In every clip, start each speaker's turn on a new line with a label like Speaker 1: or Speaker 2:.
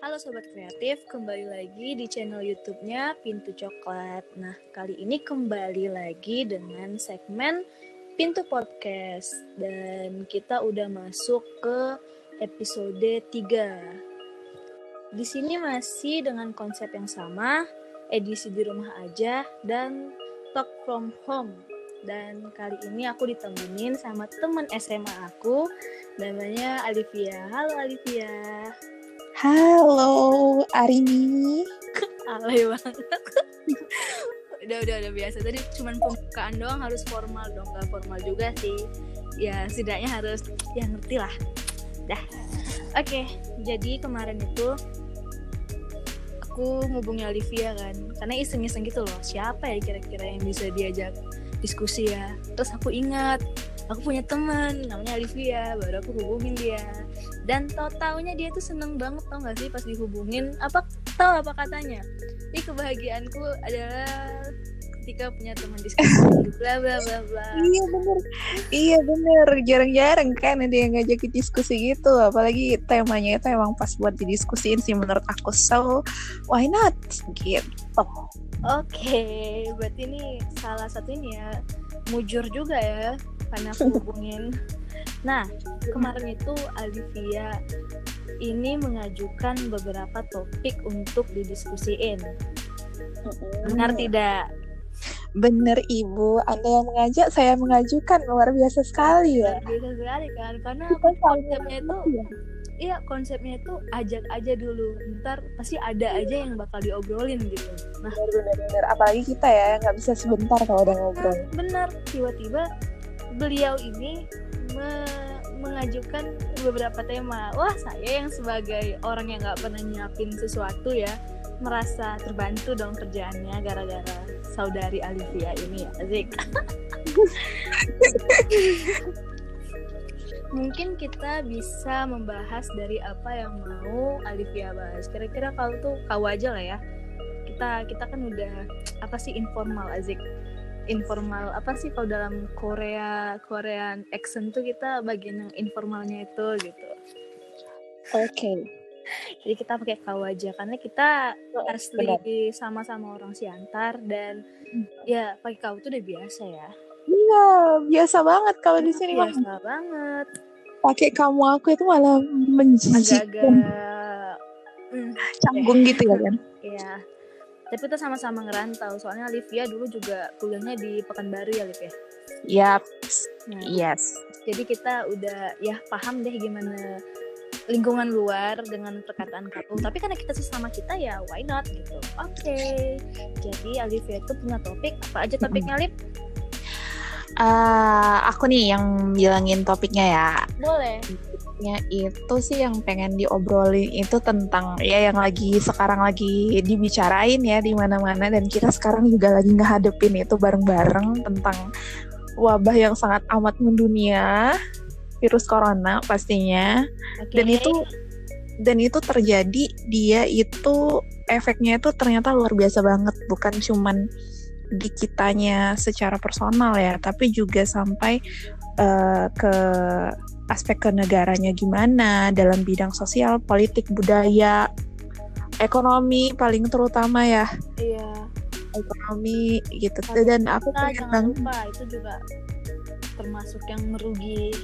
Speaker 1: Halo Sobat Kreatif, kembali lagi di channel YouTube-nya Pintu Coklat. Nah, kali ini kembali lagi dengan segmen Pintu Podcast. Dan kita udah masuk ke episode 3. Di sini masih dengan konsep yang sama, edisi di rumah aja, dan talk from home. Dan kali ini aku ditemenin sama teman SMA aku, namanya Alivia. Halo Alivia.
Speaker 2: Halo, Arini.
Speaker 1: Alay banget. udah biasa. Tadi cuman pembukaan doang, harus formal dong. Gak formal juga sih. Ya setidaknya harus, ya ngerti lah. Dah. Oke, jadi kemarin itu aku ngubungin Olivia kan. Karena iseng-iseng gitu loh. Siapa ya kira-kira yang bisa diajak diskusi ya. Terus aku ingat, aku punya teman namanya Olivia. Baru aku hubungin dia. Dan taunya dia tuh seneng banget, tau gak sih pas dihubungin. Tahu apa katanya? Ini kebahagiaanku adalah ketika punya teman diskusi. Bla bla bla bla.
Speaker 2: Iya bener. Jarang-jarang kan ada yang ngajakin diskusi gitu. Apalagi temanya itu emang pas buat didiskusiin sih menurut aku. So, why not? Gitu.
Speaker 1: Oke, berarti ini salah satu ini ya, mujur juga ya, karena aku hubungin. Nah, kemarin itu Alivia ini mengajukan beberapa topik untuk didiskusiin. Benar tidak?
Speaker 2: Bener Ibu, Anda yang mengajak, saya mengajukan. Luar biasa sekali ya.
Speaker 1: Luar biasa sekali kan, karena konsepnya itu ajak aja dulu. Ntar pasti ada aja yang bakal diobrolin gitu. Nah,
Speaker 2: bener. Apalagi kita ya, nggak bisa sebentar kalau udah ngobrol.
Speaker 1: Bener, tiba-tiba beliau ini mengajukan beberapa tema. Wah, saya yang sebagai orang yang nggak pernah nyiapin sesuatu ya, merasa terbantu dong kerjaannya gara-gara saudari Alivia ini ya, Zik. Mungkin kita bisa membahas dari apa yang mau Alivia bahas. Kira-kira kau aja lah ya. Kita kan udah apa sih informal, Zik. Informal apa sih kalau dalam Korean accent tuh kita bagian yang informalnya itu gitu.
Speaker 2: Oke.
Speaker 1: Jadi kita pakai kau aja karena kita asli sama-sama orang Siantar dan ya pakai kau tuh udah biasa ya.
Speaker 2: Iya, biasa banget kalau di sini mah.
Speaker 1: Biasa banget.
Speaker 2: Pakai kamu aku itu malah menjijikkan.
Speaker 1: Agak-agak
Speaker 2: canggung gitu ya kan.
Speaker 1: Iya. Tapi kita sama-sama ngerantau, soalnya Alivia dulu juga kuliahnya di Pekanbaru ya, Liv ya?
Speaker 2: Yap,
Speaker 1: nah,
Speaker 2: yes.
Speaker 1: Jadi kita udah ya paham deh gimana lingkungan luar dengan perkataan kamu. Tapi karena kita sesama kita ya why not gitu. Oke. Jadi Alivia itu punya topik, apa aja topiknya, Liv?
Speaker 2: Aku nih yang bilangin topiknya ya.
Speaker 1: Boleh.
Speaker 2: Itu sih yang pengen diobrolin itu tentang ya yang sekarang lagi dibicarain ya di mana-mana, dan kita sekarang juga lagi ngehadepin itu bareng-bareng tentang wabah yang sangat amat mendunia, virus corona pastinya. Okay. Dan itu terjadi, dia itu efeknya itu ternyata luar biasa banget, bukan cuman di kitanya secara personal ya, tapi juga sampai ke aspek ke negaranya gimana dalam bidang sosial, politik, budaya, ekonomi paling terutama ya.
Speaker 1: Iya.
Speaker 2: Ekonomi gitu. Dan aku
Speaker 1: jangan lupa itu juga termasuk yang merugi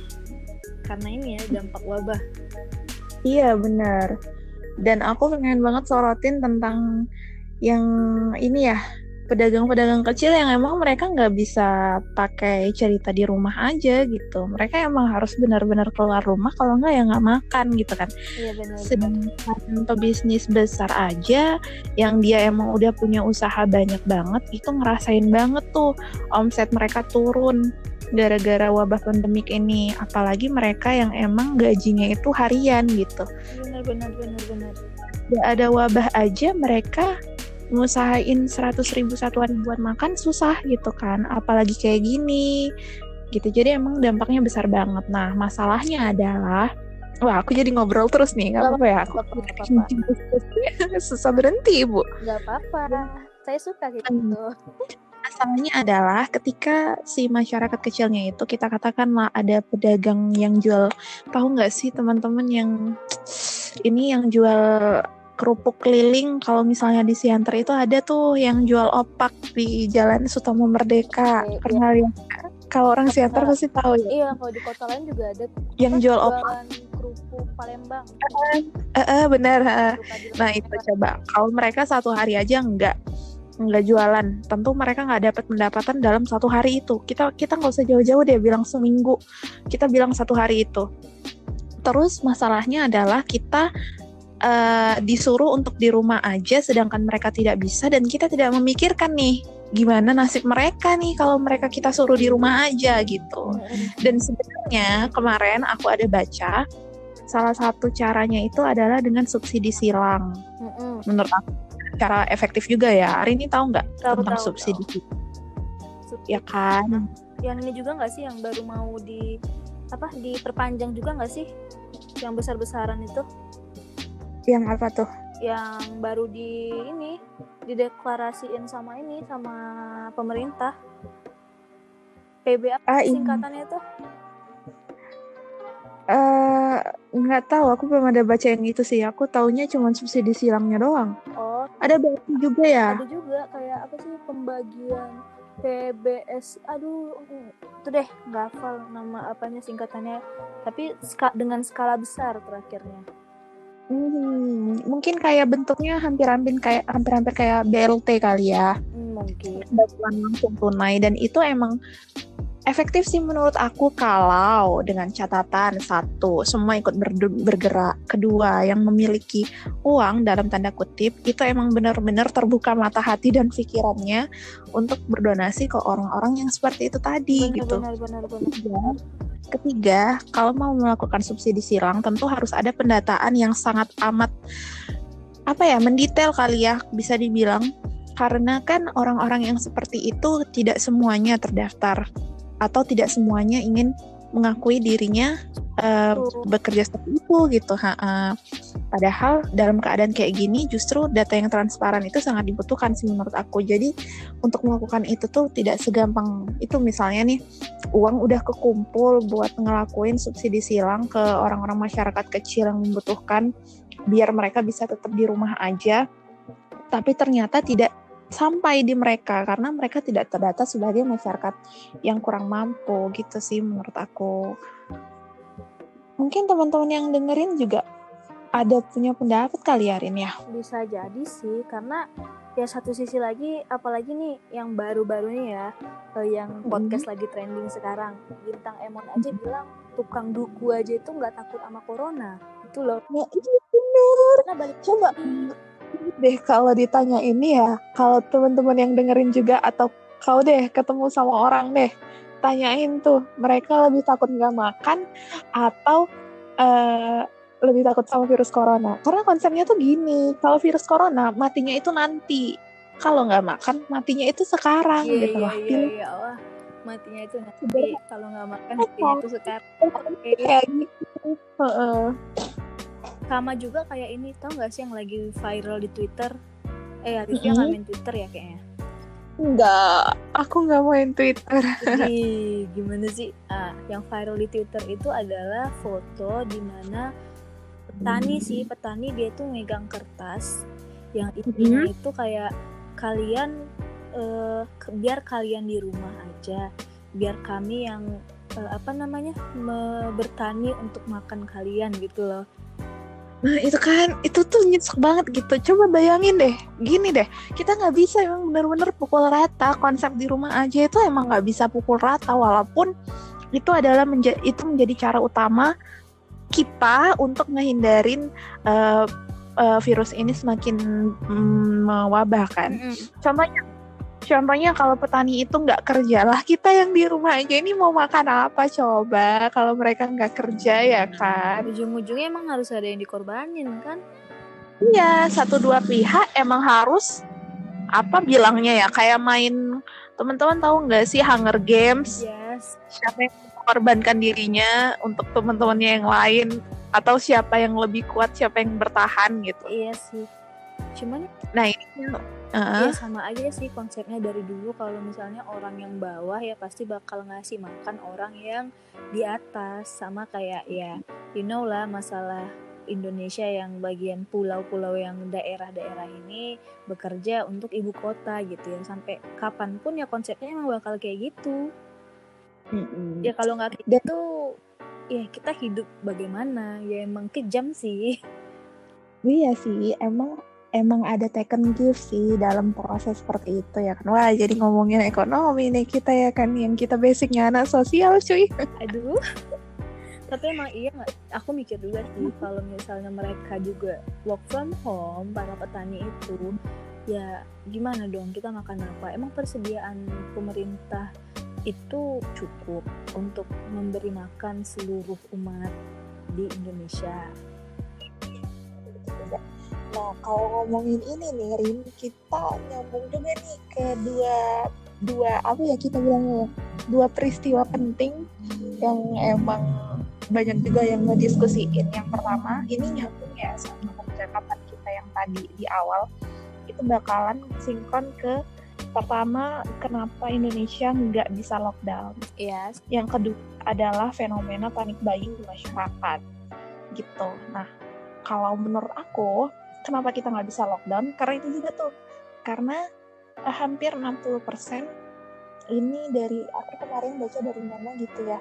Speaker 1: karena ini ya dampak wabah.
Speaker 2: Iya benar. Dan aku pengen banget sorotin tentang yang ini ya, pedagang-pedagang kecil yang emang mereka nggak bisa pakai cerita di rumah aja gitu. Mereka emang harus benar-benar keluar rumah, kalau nggak ya nggak makan gitu kan.
Speaker 1: Iya benar.
Speaker 2: Sedangkan pebisnis besar aja yang dia emang udah punya usaha banyak banget, itu ngerasain banget tuh omset mereka turun gara-gara wabah pandemik ini. Apalagi mereka yang emang gajinya itu harian gitu.
Speaker 1: Benar.
Speaker 2: Gak ada wabah aja mereka ngusahain 100.000 satu hari buat makan susah gitu kan, apalagi kayak gini gitu. Jadi emang dampaknya besar banget. Nah masalahnya adalah, wah aku jadi ngobrol terus nih, nggak apa-apa ya, aku susah berhenti Bu.
Speaker 1: Nggak apa-apa, saya suka gitu.
Speaker 2: Masalahnya adalah ketika si masyarakat kecilnya itu, kita katakanlah ada pedagang yang jual, tahu nggak sih teman-teman yang ini yang jual kerupuk keliling. Kalau misalnya di Siantar itu ada tuh yang jual opak di Jalan Sutomo Merdeka. Pernah lihat? Kalau orang Siantar pasti tahu ya.
Speaker 1: Iya, kalau di kota lain juga ada
Speaker 2: yang jual opak.
Speaker 1: Kerupuk Palembang.
Speaker 2: Bener. Nah itu coba. Kalau mereka satu hari aja nggak jualan, tentu mereka nggak dapat pendapatan dalam satu hari itu. Kita nggak usah jauh-jauh deh bilang seminggu, kita bilang satu hari itu. Terus masalahnya adalah kita disuruh untuk di rumah aja, sedangkan mereka tidak bisa, dan kita tidak memikirkan nih gimana nasib mereka nih kalau mereka kita suruh di rumah aja gitu. Dan sebenarnya kemarin aku ada baca salah satu caranya itu adalah dengan subsidi silang. Menurut aku cara efektif juga ya. Hari ini tahu nggak tentang subsidi silang? Ya kan?
Speaker 1: Yang ini juga nggak sih yang baru mau diperpanjang juga nggak sih? Yang besar-besaran itu?
Speaker 2: Yang apa tuh?
Speaker 1: Yang baru dideklarasiin sama pemerintah. PB apa singkatannya itu?
Speaker 2: Nggak tahu, aku belum ada baca yang itu sih. Aku taunya cuma subsidi silangnya doang.
Speaker 1: Oh,
Speaker 2: ada BLT juga ya?
Speaker 1: Ada juga kayak apa sih, pembagian PBS. Aduh, itu deh nggak hafal nama apanya singkatannya. Tapi dengan skala besar terakhirnya.
Speaker 2: Mungkin kayak bentuknya hampir-hampir kayak BLT kali ya.
Speaker 1: Mungkin.
Speaker 2: Bantuan langsung tunai, dan itu emang efektif sih menurut aku kalau dengan catatan, satu, semua ikut bergerak. Kedua, yang memiliki uang dalam tanda kutip itu emang benar-benar terbuka mata hati dan pikirannya untuk berdonasi ke orang-orang yang seperti itu tadi. Benar. Ketiga, kalau mau melakukan subsidi silang tentu harus ada pendataan yang sangat amat mendetail kali ya, bisa dibilang, karena kan orang-orang yang seperti itu tidak semuanya terdaftar atau tidak semuanya ingin mengakui dirinya bekerja seperti itu gitu. Padahal dalam keadaan kayak gini justru data yang transparan itu sangat dibutuhkan sih menurut aku. Jadi untuk melakukan itu tuh tidak segampang itu. Misalnya nih, uang udah kekumpul buat ngelakuin subsidi silang ke orang-orang masyarakat kecil yang membutuhkan biar mereka bisa tetap di rumah aja, tapi ternyata tidak sampai di mereka karena mereka tidak terdata sebagai masyarakat yang kurang mampu gitu sih menurut aku. Mungkin teman-teman yang dengerin juga ada punya pendapat kali ya, Rin ya?
Speaker 1: Bisa jadi sih, karena ya satu sisi lagi, apalagi nih yang baru-baru nih ya, yang podcast lagi trending sekarang, Bintang Emon aja bilang tukang duku aja itu nggak takut sama corona, itu loh.
Speaker 2: Ya iya bener. Coba deh kalau ditanya ini ya, kalau teman-teman yang dengerin juga atau kau deh ketemu sama orang deh, tanyain tuh mereka lebih takut nggak makan atau lebih takut sama virus corona. Karena konsepnya tuh gini, kalau virus corona matinya itu nanti, kalau nggak makan matinya itu sekarang gitu loh.
Speaker 1: Iya, wah, matinya itu nanti, kalau nggak makan matinya itu sekarang. Oke.
Speaker 2: Kayak gitu.
Speaker 1: Sama juga kayak ini, tau nggak sih yang lagi viral di Twitter? Arifnya nggak main Twitter ya kayaknya.
Speaker 2: Enggak, aku nggak main Twitter.
Speaker 1: Jadi gimana sih? Yang viral di Twitter itu adalah foto di mana petani dia tuh megang kertas yang isinya itu kayak kalian biar kalian di rumah aja, biar kami yang bertani untuk makan kalian gitu loh.
Speaker 2: Nah itu tuh nyesek banget gitu. Coba bayangin deh, gini deh, kita nggak bisa emang benar-benar pukul rata. Konsep di rumah aja itu emang nggak bisa pukul rata, walaupun itu adalah menjadi cara utama kita untuk ngehindarin virus ini semakin mewabah kan. Contohnya kalau petani itu nggak kerja lah, kita yang di rumah aja ini mau makan apa coba kalau mereka nggak kerja ya kan.
Speaker 1: Ujung-ujungnya emang harus ada yang dikorbanin kan.
Speaker 2: Iya, 1-2 pihak emang harus bilangnya ya, kayak main, teman-teman tahu nggak sih Hunger Games?
Speaker 1: Yes.
Speaker 2: Siapa yang mengorbankan dirinya untuk teman-temannya yang lain, atau siapa yang lebih kuat, siapa yang bertahan gitu.
Speaker 1: Iya sih. Cuman
Speaker 2: ya
Speaker 1: sama aja sih konsepnya dari dulu. Kalau misalnya orang yang bawah ya pasti bakal ngasih makan orang yang di atas, sama kayak ya lah masalah Indonesia yang bagian pulau-pulau yang daerah-daerah ini bekerja untuk ibu kota gitu ya. Sampai kapanpun ya konsepnya emang bakal kayak gitu. Ya kalau nggak kayak gitu, ya kita hidup bagaimana? Ya emang kejam sih.
Speaker 2: Iya sih, emang ada taken give sih dalam proses seperti itu ya kan. Wah, jadi ngomongin ekonomi nih kita ya kan, yang kita basicnya anak sosial cuy.
Speaker 1: Aduh. Tapi emang iya nggak? Aku mikir juga sih kalau misalnya mereka juga work from home, para petani itu, ya gimana dong kita makan apa? Emang persediaan pemerintah itu cukup untuk memberi makan seluruh umat di Indonesia?
Speaker 2: Nah, kalau ngomongin ini nih, Rin, kita nyambung juga nih ke dua apa ya kita bilangnya, dua peristiwa penting yang emang banyak juga yang ngediskusiin. Yang pertama, ini nyambung ya sama percakapan kita yang tadi di awal, itu bakalan sinkron ke pertama, kenapa Indonesia nggak bisa lockdown.
Speaker 1: Yes.
Speaker 2: Yang kedua adalah fenomena panic buying di masyarakat gitu. Nah, kalau menurut aku, kenapa kita nggak bisa lockdown? Karena itu juga tuh, karena hampir 60% ini dari, aku kemarin baca dari mana gitu ya,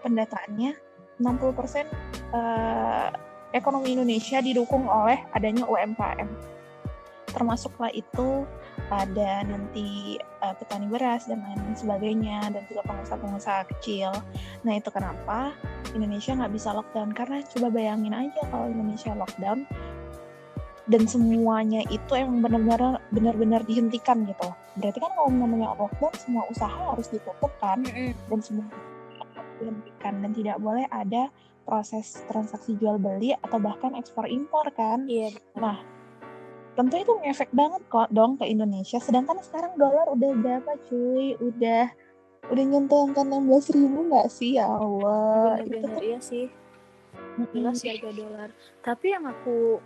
Speaker 2: pendataannya 60% ekonomi Indonesia didukung oleh adanya UMKM. Termasuklah itu ada nanti petani beras dan lain sebagainya, dan juga pengusaha-pengusaha kecil. Nah, itu kenapa Indonesia nggak bisa lockdown. Karena coba bayangin aja kalau Indonesia lockdown dan semuanya itu emang benar-benar dihentikan gitu. Berarti kan kalau namanya lockdown, semua usaha harus ditutup kan, dan semua dihentikan, dan tidak boleh ada proses transaksi jual beli atau bahkan ekspor impor kan.
Speaker 1: Iya.
Speaker 2: Nah, tentu itu ngefek banget kok dong ke Indonesia. Sedangkan sekarang dolar udah berapa cuy? Udah nyentuh angka 16.000 nggak sih? Ya Allah.
Speaker 1: Bener-bener iya sih. Jelas harga dolar. Tapi yang aku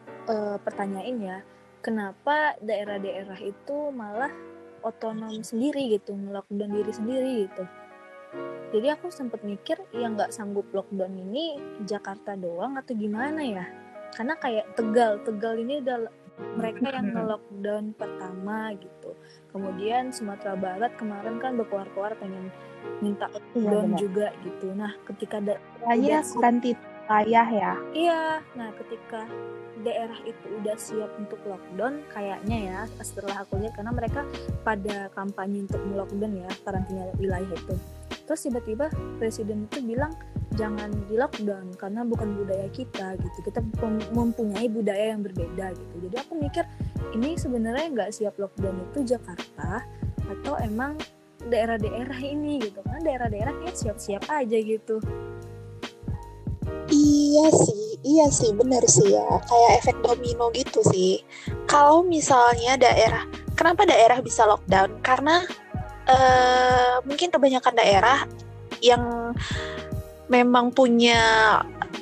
Speaker 1: pertanyain ya, kenapa daerah-daerah itu malah otonom sendiri gitu, nge-lockdown diri sendiri gitu. Jadi aku sempat mikir, ya nggak sanggup lockdown ini Jakarta doang atau gimana ya? Karena kayak Tegal ini udah mereka yang nge-lockdown pertama gitu. Kemudian Sumatera Barat kemarin kan berkuar-kuar pengen minta lockdown juga gitu. Nah, ketika
Speaker 2: karantina wilayah ya.
Speaker 1: Iya, nah ketika daerah itu udah siap untuk lockdown, kayaknya ya setelah aku lihat, karena mereka pada kampanye untuk lockdown ya, karantina wilayah itu. Terus tiba-tiba presiden itu bilang jangan di lockdown karena bukan budaya kita gitu. Kita mempunyai budaya yang berbeda gitu. Jadi aku mikir ini sebenarnya nggak siap lockdown itu Jakarta atau emang daerah-daerah ini gitu. Karena daerah-daerah kayak siap-siap aja gitu.
Speaker 2: Iya sih, benar sih ya. Kayak efek domino gitu sih. Kalau misalnya kenapa daerah bisa lockdown? Karena mungkin kebanyakan daerah yang memang punya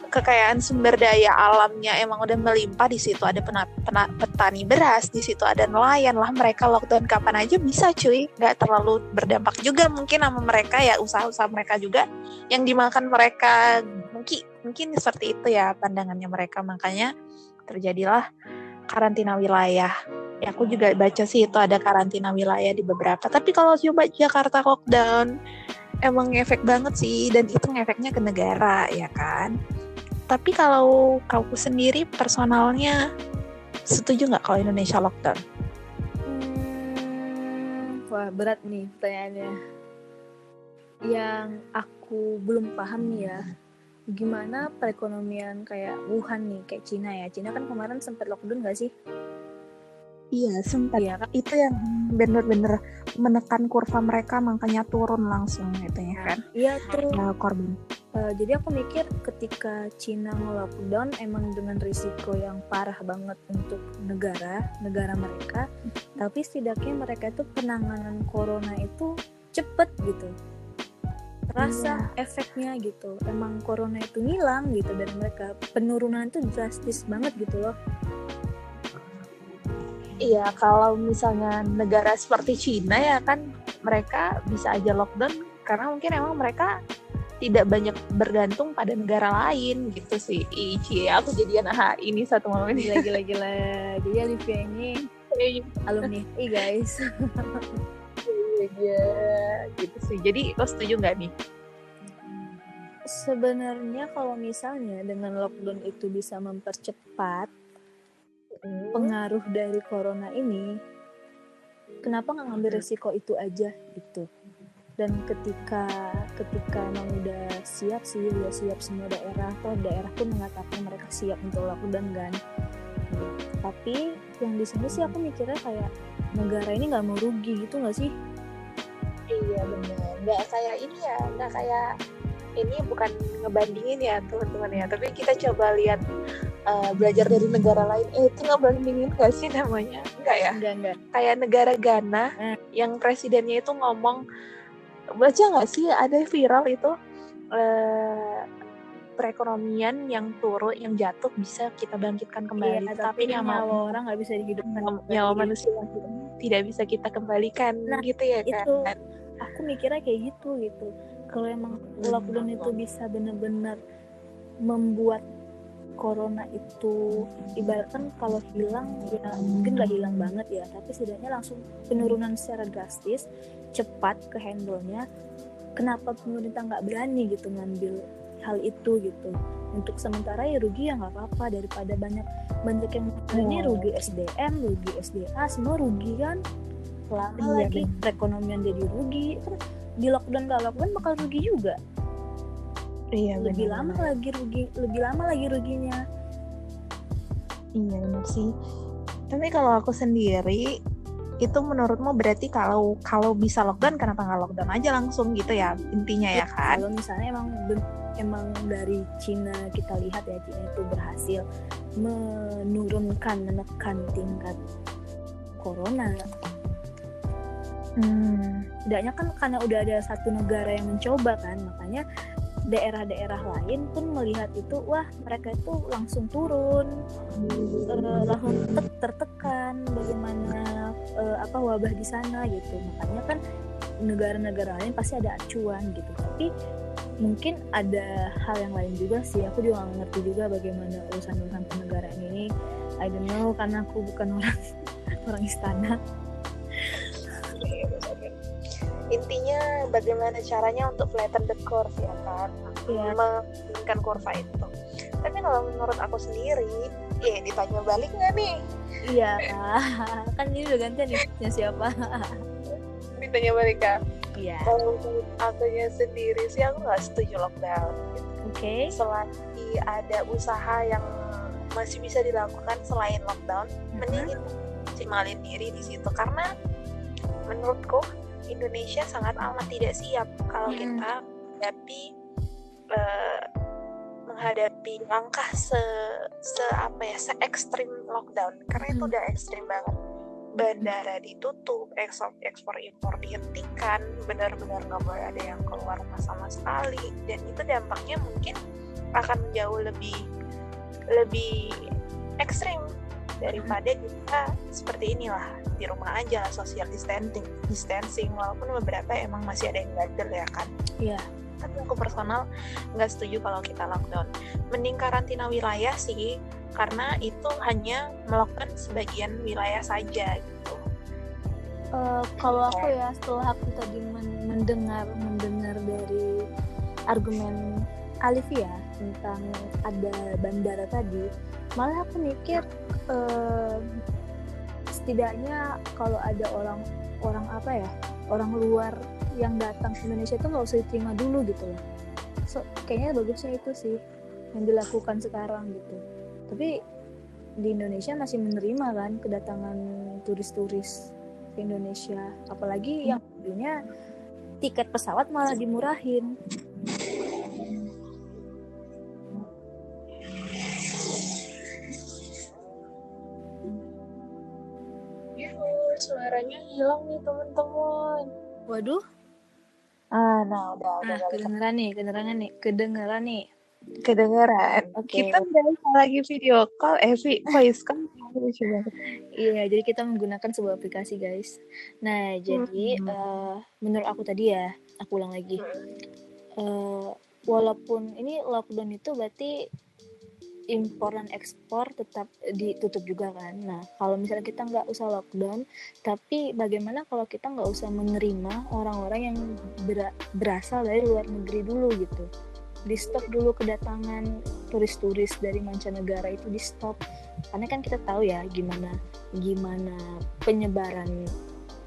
Speaker 2: kekayaan sumber daya alamnya emang udah melimpah. Di situ ada petani beras, di situ ada nelayan lah, mereka lockdown kapan aja bisa cuy, nggak terlalu berdampak juga mungkin sama mereka ya, usaha-usaha mereka juga yang dimakan mereka, mungkin seperti itu ya pandangannya mereka, makanya terjadilah karantina wilayah. Ya, aku juga baca sih itu ada karantina wilayah di beberapa. Tapi kalau coba Jakarta lockdown, emang ngefek banget sih, dan itu ngefeknya ke negara ya kan. Tapi kalau kamu sendiri personalnya setuju nggak kalau Indonesia lockdown?
Speaker 1: Wah, berat nih pertanyaannya. Yang aku belum paham nih ya, gimana perekonomian kayak Wuhan nih, kayak Cina ya. Cina kan kemarin sempat lockdown nggak sih?
Speaker 2: Iya, sempat.
Speaker 1: Iya kan?
Speaker 2: Itu yang bener-bener menekan kurva mereka, makanya turun langsung gitu ya kan.
Speaker 1: Iya tuh.
Speaker 2: Korban.
Speaker 1: Jadi aku mikir ketika Cina nge-lockdown emang dengan risiko yang parah banget untuk negara mereka, tapi setidaknya mereka itu penanganan corona itu cepet gitu. Terasa efeknya gitu. Emang corona itu hilang gitu, dan mereka penurunan itu drastis banget gitu loh.
Speaker 2: Iya, kalau misalnya negara seperti Cina ya kan, mereka bisa aja lockdown karena mungkin emang mereka tidak banyak bergantung pada negara lain gitu sih. Cie, aku jadi anak ini satu malam ini.
Speaker 1: Gila. Jadi Olivia ini alumni guys.
Speaker 2: Iya, gitu sih. Jadi lo setuju nggak nih?
Speaker 1: Sebenarnya kalau misalnya dengan lockdown itu bisa mempercepat pengaruh dari corona ini, kenapa nggak ngambil resiko itu aja gitu? Dan ketika emang udah siap semua daerah, atau daerah pun mengatakan mereka siap untuk lockdown kan. Tapi yang di sini sih aku mikirnya kayak negara ini nggak mau rugi gitu nggak sih?
Speaker 2: Iya benar, nggak kayak ini ya, nggak kayak ini, bukan ngebandingin ya teman-teman ya, tapi kita coba lihat belajar dari negara lain. Itu ngebandingin nggak sih namanya? Enggak ya?
Speaker 1: Enggak.
Speaker 2: Kayak negara Ghana yang presidennya itu ngomong, baca nggak sih ada viral itu perekonomian yang turun, yang jatuh bisa kita bangkitkan kembali,
Speaker 1: iya,
Speaker 2: tapi
Speaker 1: nyawa orang nggak bisa dihidupkan,
Speaker 2: nyawa manusia tidak bisa kita kembalikan. Nah, gitu ya kan?
Speaker 1: Itu aku mikirnya kayak gitu. Kalau emang lockdown itu bisa benar-benar membuat corona itu ibaratkan kalau hilang ya mungkin nggak hilang banget ya, tapi setidaknya langsung penurunan secara drastis, cepat ke handle-nya. Kenapa pemerintah nggak berani gitu ngambil hal itu gitu? Untuk sementara ya rugi ya nggak apa-apa, daripada banyak yang ini rugi SDM, rugi SDA, semua rugi kan. Lama lagi perekonomian jadi rugi, terus di lockdown nggak lockdown bakal rugi juga.
Speaker 2: Iya,
Speaker 1: lebih lama lagi ruginya.
Speaker 2: Iya benar sih. Tapi kalau aku sendiri itu menurutmu berarti kalau bisa lockdown, kenapa nggak lockdown aja langsung gitu ya intinya ya kan?
Speaker 1: Kalau misalnya emang dari Cina kita lihat ya, Cina itu berhasil menekan tingkat corona. Tidaknya kan karena udah ada satu negara yang mencoba kan, makanya daerah-daerah lain pun melihat itu, wah mereka itu langsung turun, langsung tertekan bagaimana wabah di sana gitu. Makanya kan negara-negara lain pasti ada acuan gitu. Tapi mungkin ada hal yang lain juga sih, aku juga nggak ngerti juga bagaimana urusan kenegaraan ini. I don't know, karena aku bukan orang istana.
Speaker 2: Intinya bagaimana caranya untuk flatten the curve ya kan, menurunkan kurva itu. Tapi kalau menurut aku sendiri, ditanya balik nggak nih?
Speaker 1: Iya, kan ini udah gantian nih, siapa?
Speaker 2: Ditanya balik kan?
Speaker 1: Iya.
Speaker 2: Kalau menurut akunya sendiri sih aku nggak setuju lockdown.
Speaker 1: Oke.
Speaker 2: Selagi ada usaha yang masih bisa dilakukan selain lockdown, mending itu maksimalin diri di situ, karena menurutku Indonesia sangat amat tidak siap kalau kita menghadapi langkah se ekstrim lockdown, karena itu udah ekstrim banget. Bandara ditutup, ekspor impor dihentikan, benar-benar nggak boleh ada yang keluar rumah sama sekali, dan itu dampaknya mungkin akan jauh lebih ekstrim daripada kita seperti inilah di rumah aja, social distancing, walaupun beberapa emang masih ada yang bandel ya kan.
Speaker 1: Iya.
Speaker 2: Tapi aku personal nggak setuju kalau kita lockdown. Mending karantina wilayah sih, karena itu hanya melakukan sebagian wilayah saja gitu.
Speaker 1: Kalau aku ya, setelah aku tadi mendengar dari argumen Alivia tentang ada bandara tadi, malah aku mikir setidaknya kalau ada orang luar yang datang ke Indonesia itu nggak usah diterima dulu gitu loh. So, kayaknya bagusnya itu sih yang dilakukan sekarang gitu. Tapi di Indonesia masih menerima kan kedatangan turis-turis ke Indonesia, apalagi yang punya tiket pesawat malah dimurahin.
Speaker 2: Suaranya hilang nih teman-teman.
Speaker 1: Waduh.
Speaker 2: Nah udah
Speaker 1: Kedengeran nih.
Speaker 2: Okay. Kita udah lagi video call, voice call.
Speaker 1: Iya, jadi kita menggunakan sebuah aplikasi guys. Nah, jadi menurut aku tadi ya, aku ulang lagi. walaupun ini lockdown itu berarti impor dan ekspor tetap ditutup juga kan. Nah, kalau misalnya kita nggak usah lockdown, tapi bagaimana kalau kita nggak usah menerima orang-orang yang berasal dari luar negeri dulu gitu. Di stop dulu kedatangan turis-turis dari mancanegara itu, di stop. Karena kan kita tahu ya gimana penyebaran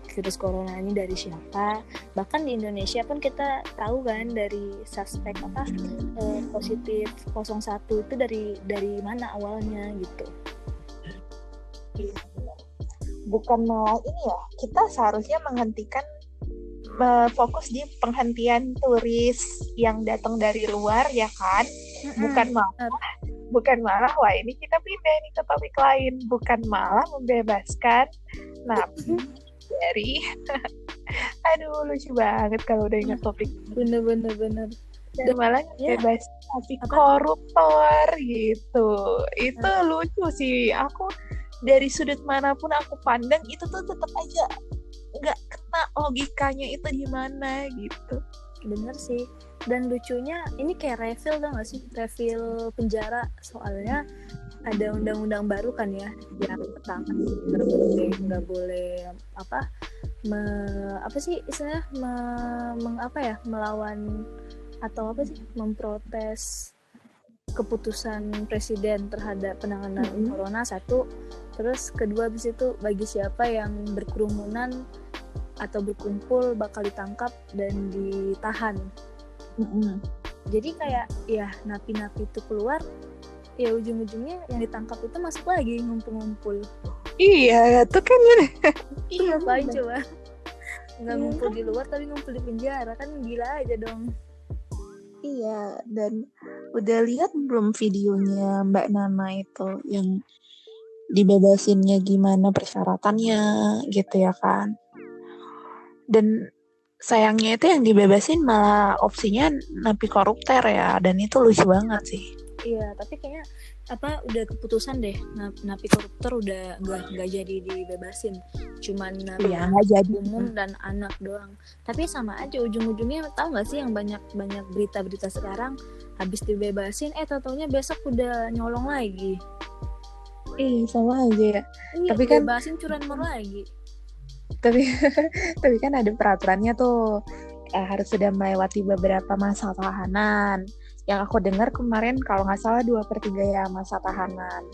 Speaker 1: virus corona ini dari siapa. Bahkan di Indonesia pun kita tahu kan dari suspek positif 01 itu dari mana awalnya gitu.
Speaker 2: Bukan malah ini ya, kita seharusnya menghentikan fokus di penghentian turis yang datang dari luar ya kan. Bukan malah wah ini kita pindah nih ke topik lain, bukan malah membebaskan napi dari aduh lucu banget kalau udah ingat topik.
Speaker 1: Bener
Speaker 2: Dan malah bebas napi koruptor gitu. Itu lucu sih. Aku dari sudut manapun aku pandang itu tuh tetap aja nggak kena logikanya itu gimana gitu.
Speaker 1: Bener sih. Dan lucunya ini kayak refill tau gak sih, refill penjara. Soalnya ada undang-undang baru kan ya, yang pertama nggak boleh melawan atau memprotes keputusan presiden terhadap penanganan corona, satu. Terus kedua, habis itu bagi siapa yang berkerumunan atau berkumpul bakal ditangkap dan ditahan. Jadi kayak ya napi-napi itu keluar, ya ujung-ujungnya yang ditangkap itu masuk lagi ngumpul-ngumpul.
Speaker 2: Iya, tuh kan
Speaker 1: Iya, ngapain coba? Nggak ngumpul di luar tapi ngumpul di penjara, kan gila aja dong.
Speaker 2: Iya, dan udah lihat belum videonya Mbak Nana itu yang dibebasinnya gimana persyaratannya gitu ya kan. Dan sayangnya itu yang dibebasin malah opsinya napi koruptor ya, dan itu lucu banget sih.
Speaker 1: Iya, tapi kayaknya udah keputusan deh, napi koruptor udah nggak jadi dibebasin, cuman napi umum dan anak doang. Tapi sama aja ujung-ujungnya, tahu nggak sih yang banyak berita-berita sekarang habis dibebasin tau-taunya besok udah nyolong lagi.
Speaker 2: Sama aja ya.
Speaker 1: Iya,
Speaker 2: tapi kan
Speaker 1: bebasin curanmor lagi.
Speaker 2: Tapi kan ada peraturannya tuh, harus sudah melewati beberapa masa tahanan. Yang aku dengar kemarin kalau nggak salah 2/3 ya masa tahanan.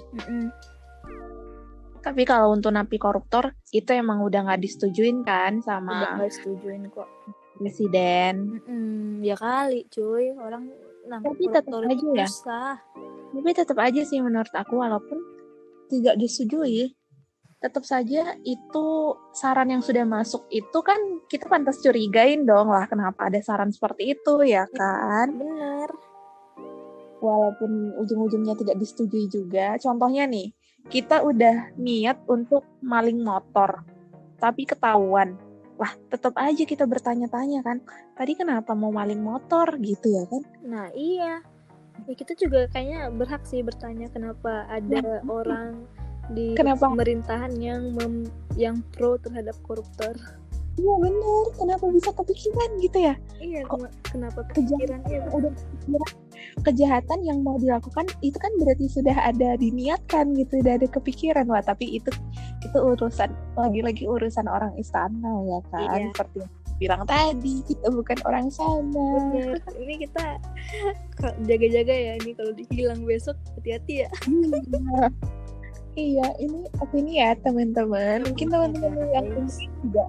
Speaker 2: Tapi kalau untuk napi koruptor itu emang udah nggak disetujuin kan sama
Speaker 1: udah nggak disetujuin kok
Speaker 2: presiden.
Speaker 1: Ya kali cuy, orang
Speaker 2: tapi tetap aja ya. Tapi tetap aja sih menurut aku, walaupun tidak disetujui, tetap saja itu saran yang sudah masuk itu kan kita pantas curigain dong lah, kenapa ada saran seperti itu ya kan.
Speaker 1: Bener.
Speaker 2: Walaupun ujung-ujungnya tidak disetujui juga. Contohnya nih, kita udah niat untuk maling motor tapi ketahuan, wah tetap aja kita bertanya-tanya kan, tadi kenapa mau maling motor gitu ya kan.
Speaker 1: Nah iya ya, kita juga kayaknya berhak sih bertanya kenapa ada orang di pemerintahan yang pro terhadap koruptor.
Speaker 2: Iya benar, kenapa bisa kepikiran gitu ya?
Speaker 1: Iya, kenapa kepikirannya
Speaker 2: kejahatan yang mau dilakukan itu kan berarti sudah ada diniatkan gitu, udah ada kepikiran. Wah tapi itu urusan, lagi-lagi urusan orang istana ya kan. Iya. Seperti yang bilang tadi, kita bukan orang sana.
Speaker 1: Bener, ini kita jaga-jaga ya, ini kalau dihilang besok hati-hati ya.
Speaker 2: Iya, ini opini ya teman-teman. Mungkin teman-teman yang juga,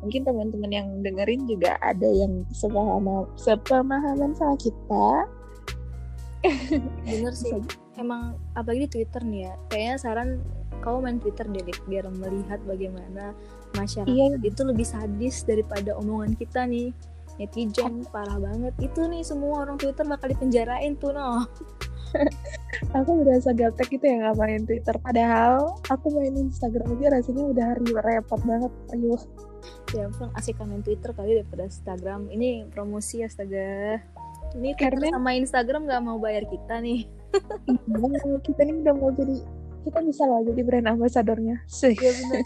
Speaker 2: mungkin teman-teman yang dengerin juga ada yang sepemahaman sama kita.
Speaker 1: Bener sih, emang apalagi di Twitter nih ya, kayaknya saran kau main Twitter deh biar melihat bagaimana masyarakat itu lebih sadis daripada omongan kita nih netizen. Parah banget itu nih, semua orang Twitter bakal dipenjarain tuh noh.
Speaker 2: Aku berasa gaptek gitu ya gak main Twitter, padahal aku main Instagram aja rasanya udah repot banget. Ayo
Speaker 1: ya ampun, asik main Twitter kali daripada Instagram. Ini promosi astaga, ini Twitter sama Instagram gak mau bayar kita nih.
Speaker 2: Kita nih udah mau jadi kita bisa loh jadi brand ambassadornya sih.
Speaker 1: Ya benar.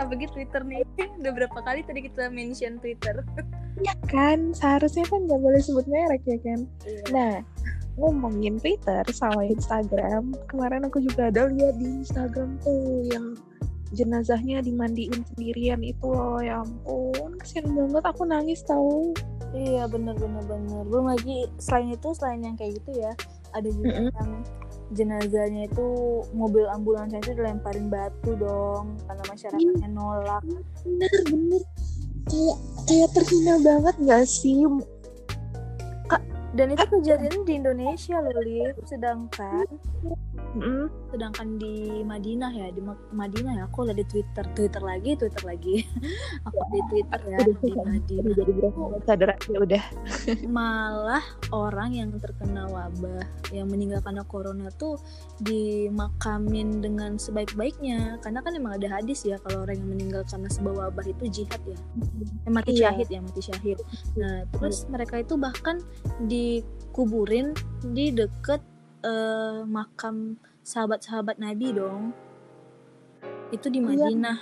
Speaker 1: Apalagi Twitter nih, udah berapa kali tadi kita mention Twitter.
Speaker 2: Ya kan, seharusnya kan nggak boleh sebut merek ya kan.
Speaker 1: Iya.
Speaker 2: Nah, ngomongin Twitter sama Instagram, kemarin aku juga ada lihat di Instagram tuh yang jenazahnya dimandiin sendirian itu loh, ya ampun, kasian banget, aku nangis tahu.
Speaker 1: Iya benar. Belum lagi selain yang kayak gitu ya, ada juga yang jenazahnya itu mobil ambulansnya itu dilemparin batu dong karena masyarakatnya nolak.
Speaker 2: Bener kayak terhina banget nggak sih?
Speaker 1: Dan itu kejadian di Indonesia loh, Liv. Sedangkan di Madinah ya, di Madinah ya, aku lihat di Twitter lagi. Aku di Twitter ya, di Madinah.
Speaker 2: Jadi berapa sadar aja udah.
Speaker 1: Malah orang yang terkena wabah, yang meninggal karena corona tuh dimakamin dengan sebaik-baiknya. Karena kan emang ada hadis ya, kalau orang yang meninggal karena sebuah wabah itu jihad ya. Mati syahid. Nah, terus mereka itu bahkan dikuburin di deket makam sahabat-sahabat Nabi dong. Itu di Madinah.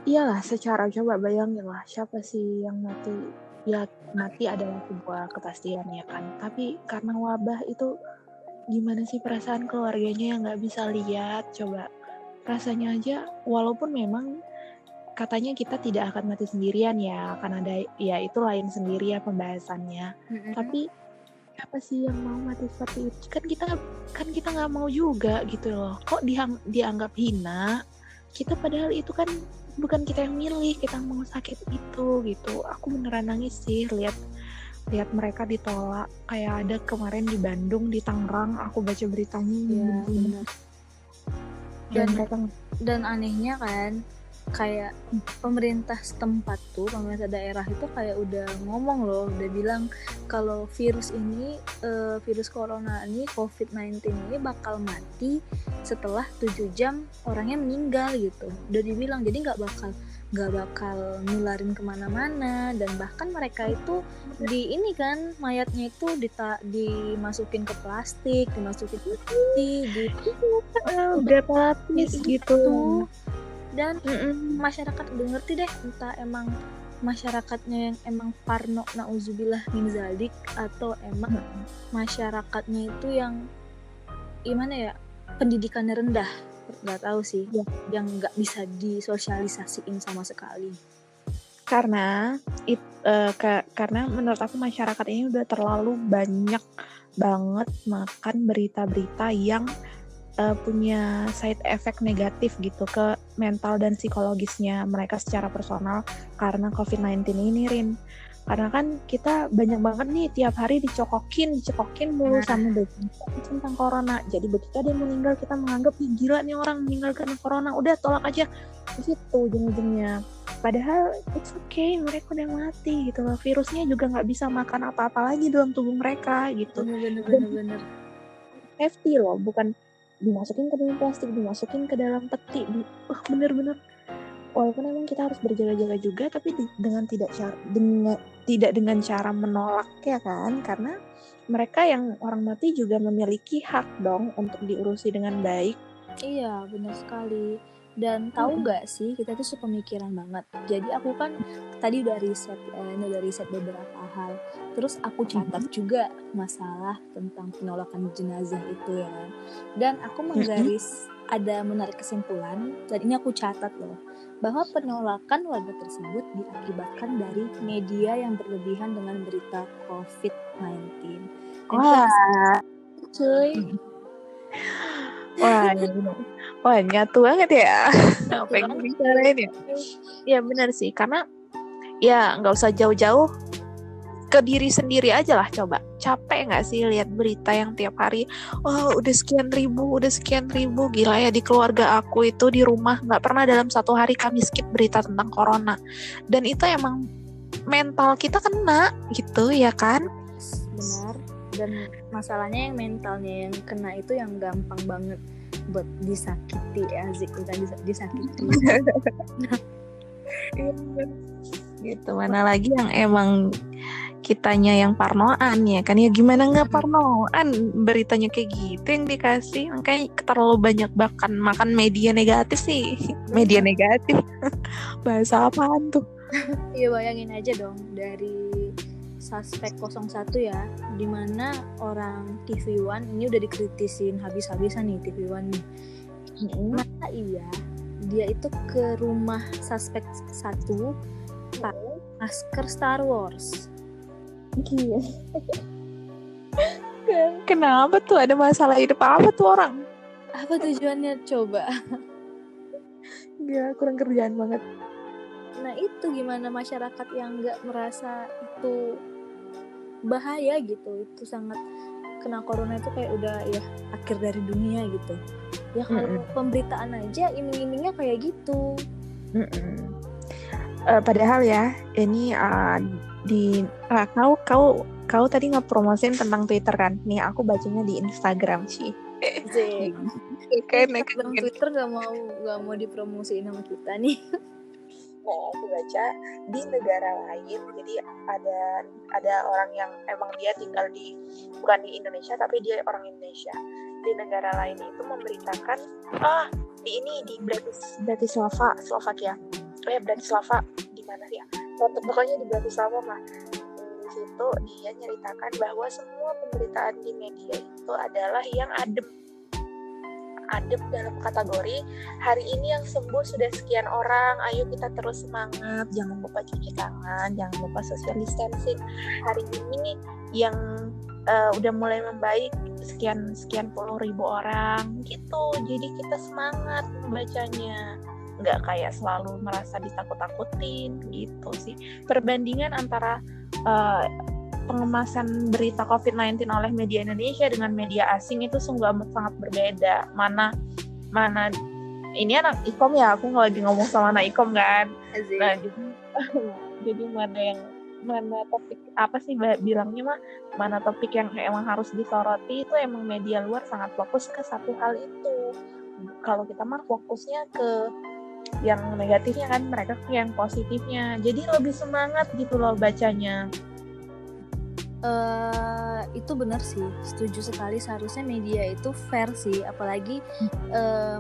Speaker 2: Iyalah, secara coba bayangin lah, siapa sih yang mati? Ya mati adalah sebuah kepastian ya kan. Tapi karena wabah itu gimana sih perasaan keluarganya yang nggak bisa lihat? Coba rasanya aja, walaupun memang katanya kita tidak akan mati sendirian ya, akan ada ya itu lain sendiri ya pembahasannya. Tapi apa sih yang mau mati seperti itu? Kan kita nggak mau juga gitu loh. Kok dianggap hina? Kita padahal itu kan bukan kita yang milih, kita mau sakit itu gitu. Aku beneran nangis sih lihat mereka ditolak. Kayak ada kemarin di Bandung, di Tangerang, aku baca beritanya.
Speaker 1: Iya benar. Dan anehnya kan, kayak pemerintah setempat tuh, pemerintah daerah itu kayak udah ngomong loh, udah bilang kalau virus corona ini, COVID-19 ini bakal mati setelah 7 jam orangnya meninggal gitu. Udah dibilang, jadi nggak bakal nularin kemana-mana. Dan bahkan mereka itu mayatnya itu dimasukin ke plastik, dimasukin ke peti,
Speaker 2: berapa lapis gitu.
Speaker 1: Dan masyarakat udah ngerti deh, entah emang masyarakatnya yang emang parno, na'udzubillah min zalik, atau emang masyarakatnya itu yang gimana ya, pendidikannya rendah, nggak tahu sih, yang nggak bisa disosialisasiin sama sekali.
Speaker 2: Karena menurut aku masyarakat ini udah terlalu banyak banget makan berita-berita yang punya side effect negatif gitu ke mental dan psikologisnya mereka secara personal karena COVID-19 ini, Rin. Karena kan kita banyak banget nih tiap hari dicokokin mulu sama berita tentang corona. Jadi begitu ada yang meninggal, kita menganggap gila nih orang meninggal karena corona, udah tolak aja. Di situ ujung-ujungnya. Padahal it's okay, mereka udah mati gitu loh. Virusnya juga nggak bisa makan apa-apa lagi dalam tubuh mereka gitu.
Speaker 1: Bener.
Speaker 2: Safety loh, bukan dimasukin ke dalam plastik, dimasukin ke dalam peti, bener-bener. Walaupun emang kita harus berjaga-jaga juga, tapi dengan tidak dengan cara menolak ya kan, karena mereka yang orang mati juga memiliki hak dong untuk diurusi dengan baik.
Speaker 1: Iya benar sekali. Dan tahu nggak sih, kita tuh sepemikiran banget. Jadi aku kan tadi udah riset beberapa hal. Terus aku catat juga masalah tentang penolakan jenazah itu ya kan. Dan aku menarik kesimpulan, dan ini aku catat loh, bahwa penolakan warga tersebut diakibatkan dari media yang berlebihan dengan berita COVID-19.
Speaker 2: Wah, nyatu banget ya. Apa yang bicarain ya? Ya benar sih, karena ya nggak usah jauh-jauh, ke diri sendiri aja lah. Coba capek nggak sih lihat berita yang tiap hari, udah sekian ribu, gila ya. Di keluarga aku itu di rumah nggak pernah dalam satu hari kami skip berita tentang corona, dan itu emang mental kita kena gitu ya kan.
Speaker 1: Benar. Dan masalahnya yang mentalnya yang kena itu yang gampang banget buat disakiti ya, disakiti.
Speaker 2: Gitu, mana lagi yang emang kitanya yang parnoan ya kan, ya gimana nggak parnoan, beritanya kayak gitu yang dikasih, makanya terlalu banyak makan media negatif sih. Media negatif. Bahasa apaan tuh?
Speaker 1: Iya, bayangin aja dong dari Suspek 01 ya, dimana orang TV One ini udah dikritisin habis-habisan nih TV One nih. Masa iya dia itu ke rumah Suspek 1 pakai masker Star Wars.
Speaker 2: Iya. Kenapa tuh, ada masalah hidup apa tuh orang?
Speaker 1: Apa tujuannya coba?
Speaker 2: Gila, kurang kerjaan banget.
Speaker 1: Nah itu gimana masyarakat yang nggak merasa itu bahaya gitu, itu sangat kena corona itu kayak udah ya akhir dari dunia gitu. Ya kalau pemberitaan aja iming-imingnya kayak gitu.
Speaker 2: Padahal ya ini kau tadi ngepromosin tentang Twitter kan? Nih aku bacanya di Instagram sih.
Speaker 1: Kayak Twitter nggak mau dipromosiin sama kita nih.
Speaker 2: Nah, aku baca di negara lain, jadi ada orang yang emang dia tinggal bukan di Indonesia tapi dia orang Indonesia. Di negara lain itu memberitakan di Bratislava, Slovakia. Bratislava di mana ya? Pokoknya di Bratislava mah. Di situ dia nyeritakan bahwa semua pemberitaan di media itu adalah yang adem dalam kategori hari ini yang sembuh sudah sekian orang, ayo kita terus semangat, jangan lupa cuci tangan, jangan lupa social distancing. Hari ini yang udah mulai membaik sekian puluh ribu orang gitu, jadi kita semangat membacanya, nggak kayak selalu merasa ditakut-takutin gitu sih. Perbandingan antara pengemasan berita COVID-19 oleh media Indonesia dengan media asing itu sungguh amat sangat berbeda. Mana ini anak ikom ya, aku lagi ngomong sama anak ikom kan. Nah, jadi mana topik apa sih bilangnya mah, mana topik yang emang harus disoroti itu emang media luar sangat fokus ke satu hal itu. Kalau kita mah fokusnya ke yang negatifnya kan, mereka ke yang positifnya. Jadi lebih semangat gitu loh bacanya.
Speaker 1: Itu benar sih, setuju sekali. Seharusnya media itu fair sih, apalagi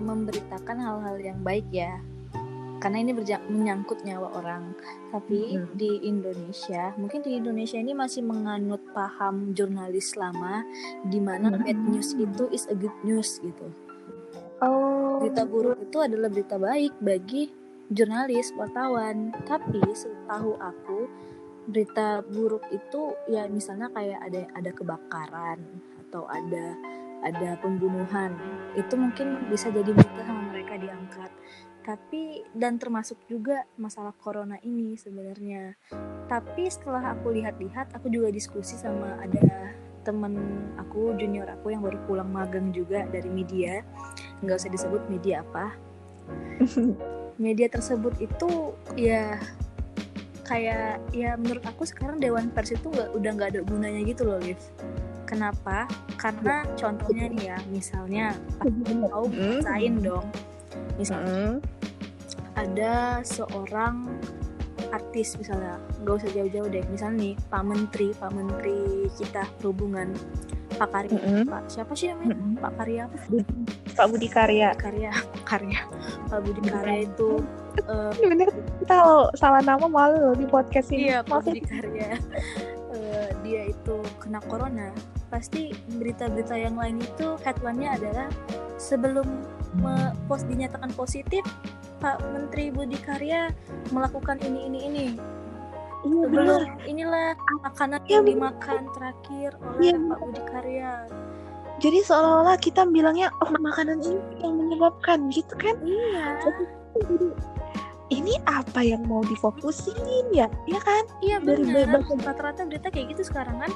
Speaker 1: memberitakan hal-hal yang baik ya, karena ini menyangkut nyawa orang. Tapi di Indonesia ini masih menganut paham jurnalis lama, di mana bad news itu is a good news gitu. Berita buruk itu adalah berita baik bagi jurnalis, wartawan. Tapi setahu aku berita buruk itu ya misalnya kayak ada kebakaran atau ada pembunuhan, itu mungkin bisa jadi berita sama mereka diangkat. Tapi dan termasuk juga masalah corona ini sebenarnya. Tapi setelah aku lihat-lihat, aku juga diskusi sama ada temen aku, junior aku yang baru pulang magang juga dari media, nggak usah disebut media apa. Media tersebut itu ya kayak ya menurut aku sekarang Dewan Pers itu udah nggak ada gunanya gitu loh, Liv. Kenapa? Karena contohnya nih ya, misalnya mau bacain dong, misalnya ada seorang artis misalnya, nggak usah jauh-jauh deh, misalnya nih Pak Menteri kita perhubungan, Pak Karya, Pak siapa sih namanya? Pak Karya apa?
Speaker 2: Pak Budi Karya. Pak Budi Karya itu bener, kita salah nama malu loh di podcast ini.
Speaker 1: Iya, Pak Budi Karya. Dia itu kena corona, pasti berita-berita yang lain itu headline-nya adalah sebelum dinyatakan positif, Pak Menteri Budi Karya melakukan ini. Sebelum inilah makanan yang dimakan terakhir oleh Pak Budi Karya.
Speaker 2: Jadi seolah-olah kita bilangnya makanan ini yang menyebabkan gitu kan?
Speaker 1: Iya.
Speaker 2: Jadi ini apa yang mau difokusin ya kan?
Speaker 1: Iya benar. Rata-rata berita kayak gitu sekarang kan?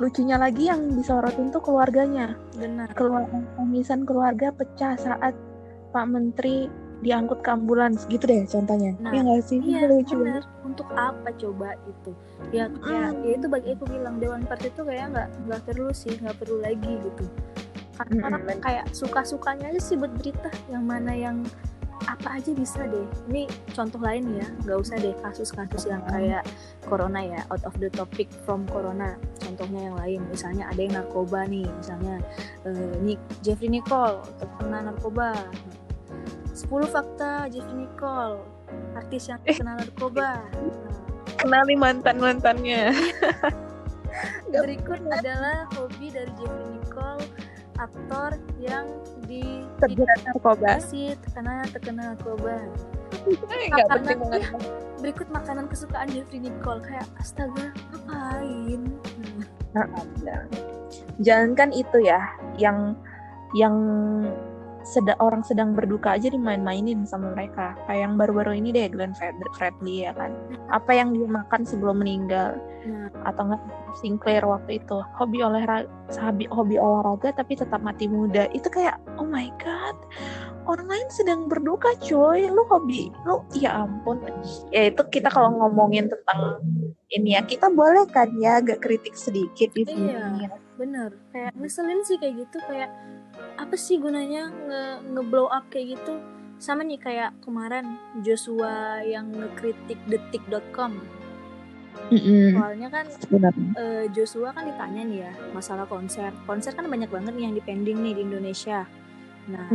Speaker 2: Lucunya lagi yang disorotin tuh keluarganya.
Speaker 1: Benar.
Speaker 2: Pemisahan keluarga pecah saat Pak Menteri diangkut ke ambulans gitu deh contohnya.
Speaker 1: Nah,
Speaker 2: ya nggak sih?
Speaker 1: Iya
Speaker 2: lucu.
Speaker 1: Benar. Untuk apa coba itu? Ya itu bagi aku bilang Dewan Pers itu kayak nggak perlu lagi gitu. Karena orang kayak suka-sukanya aja sih buat berita, yang mana yang apa aja bisa deh. Ini contoh lain ya, nggak usah deh kasus-kasus yang kayak corona ya, out of the topic from corona. Contohnya yang lain, misalnya ada yang narkoba nih, misalnya Jeffrey Nicole terkena narkoba. 10 fakta Jeffrey Nicole, artis yang terkena narkoba.
Speaker 2: Kenali mantan-mantannya.
Speaker 1: Berikut adalah hobi dari Jeffrey Nicole, aktor yang
Speaker 2: terjerat narkoba.
Speaker 1: terkena narkoba.
Speaker 2: Nggak penting banget.
Speaker 1: Berikut makanan kesukaan Jeffrey Nicole. Kayak astaga, ngapain?
Speaker 2: Jangankan itu ya, yang orang sedang berduka aja dimain-mainin sama mereka. Kayak yang baru-baru ini deh, Glenn Fredly ya kan. Apa yang dia makan sebelum meninggal. Atau enggak Sinclair waktu itu hobi olahraga tapi tetap mati muda. Itu kayak oh my god, orang lain sedang berduka cuy, lu ya ampun. Ya itu kita kalau ngomongin tentang ini ya, kita boleh kan ya agak kritik sedikit di sini.
Speaker 1: Iya, bener. Kayak ngeselin sih kayak gitu. Kayak apa sih gunanya nge-blow up kayak gitu. Sama nih kayak kemarin Joshua yang ngekritik detik.com. Soalnya kan Joshua kan ditanya nih ya masalah konser kan banyak banget nih yang dipending nih di Indonesia. Nah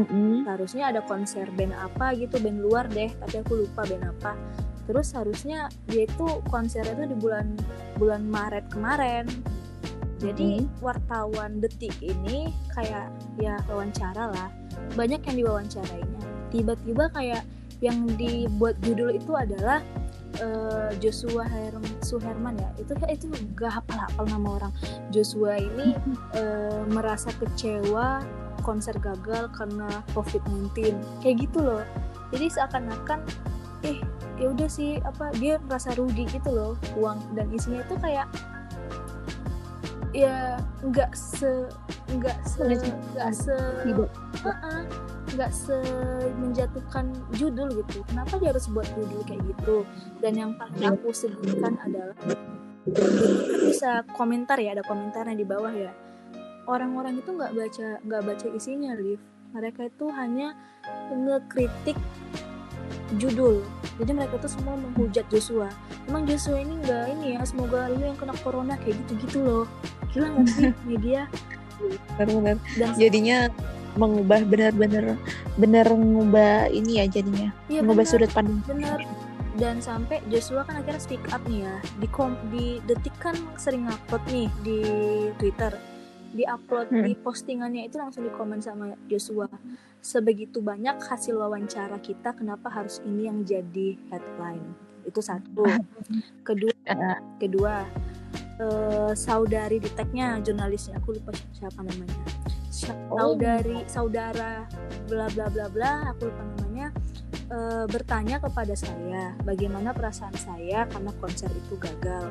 Speaker 1: harusnya ada konser band apa gitu, band luar deh, tapi aku lupa band apa. Terus harusnya dia itu konsernya itu di bulan Maret kemarin. Jadi wartawan Detik ini kayak ya wawancara lah, banyak yang diwawancarainya. Tiba-tiba kayak yang dibuat judul itu adalah Joshua Suherman ya, itu gak hafal nama orang. Joshua ini merasa kecewa konser gagal karena COVID-19 kayak gitu loh. Jadi seakan-akan ya udah sih, dia merasa rugi gitu loh uang, dan isinya itu kayak ya nggak menjatuhkan judul gitu. Kenapa dia harus buat judul kayak gitu? Dan yang paling aku sedihkan adalah kan bisa komentar ya, ada komentarnya di bawah ya. Orang-orang itu nggak baca isinya, Liv. Mereka itu hanya ngekritik judul. Jadi mereka tuh semua menghujat Joshua. Emang Joshua ini nggak ini ya, semoga lu yang kena corona kayak gitu-gitu loh. Gila nggak sih media?
Speaker 2: Benar. Jadinya mengubah benar-benar ngubah ini ya jadinya.
Speaker 1: Iya,
Speaker 2: mengubah sudut pandang.
Speaker 1: Benar. Dan sampai Joshua kan akhirnya speak up nih ya. Di Detik kan sering upload nih di Twitter. Di-upload di postingannya itu langsung dikomen sama Joshua. Sebegitu banyak hasil wawancara kita, kenapa harus ini yang jadi headline? Itu satu. Kedua, saudari di tagnya jurnalisnya, aku lupa siapa namanya. Saudara bla bla bla bla, aku lupa namanya. Bertanya kepada saya bagaimana perasaan saya karena konser itu gagal.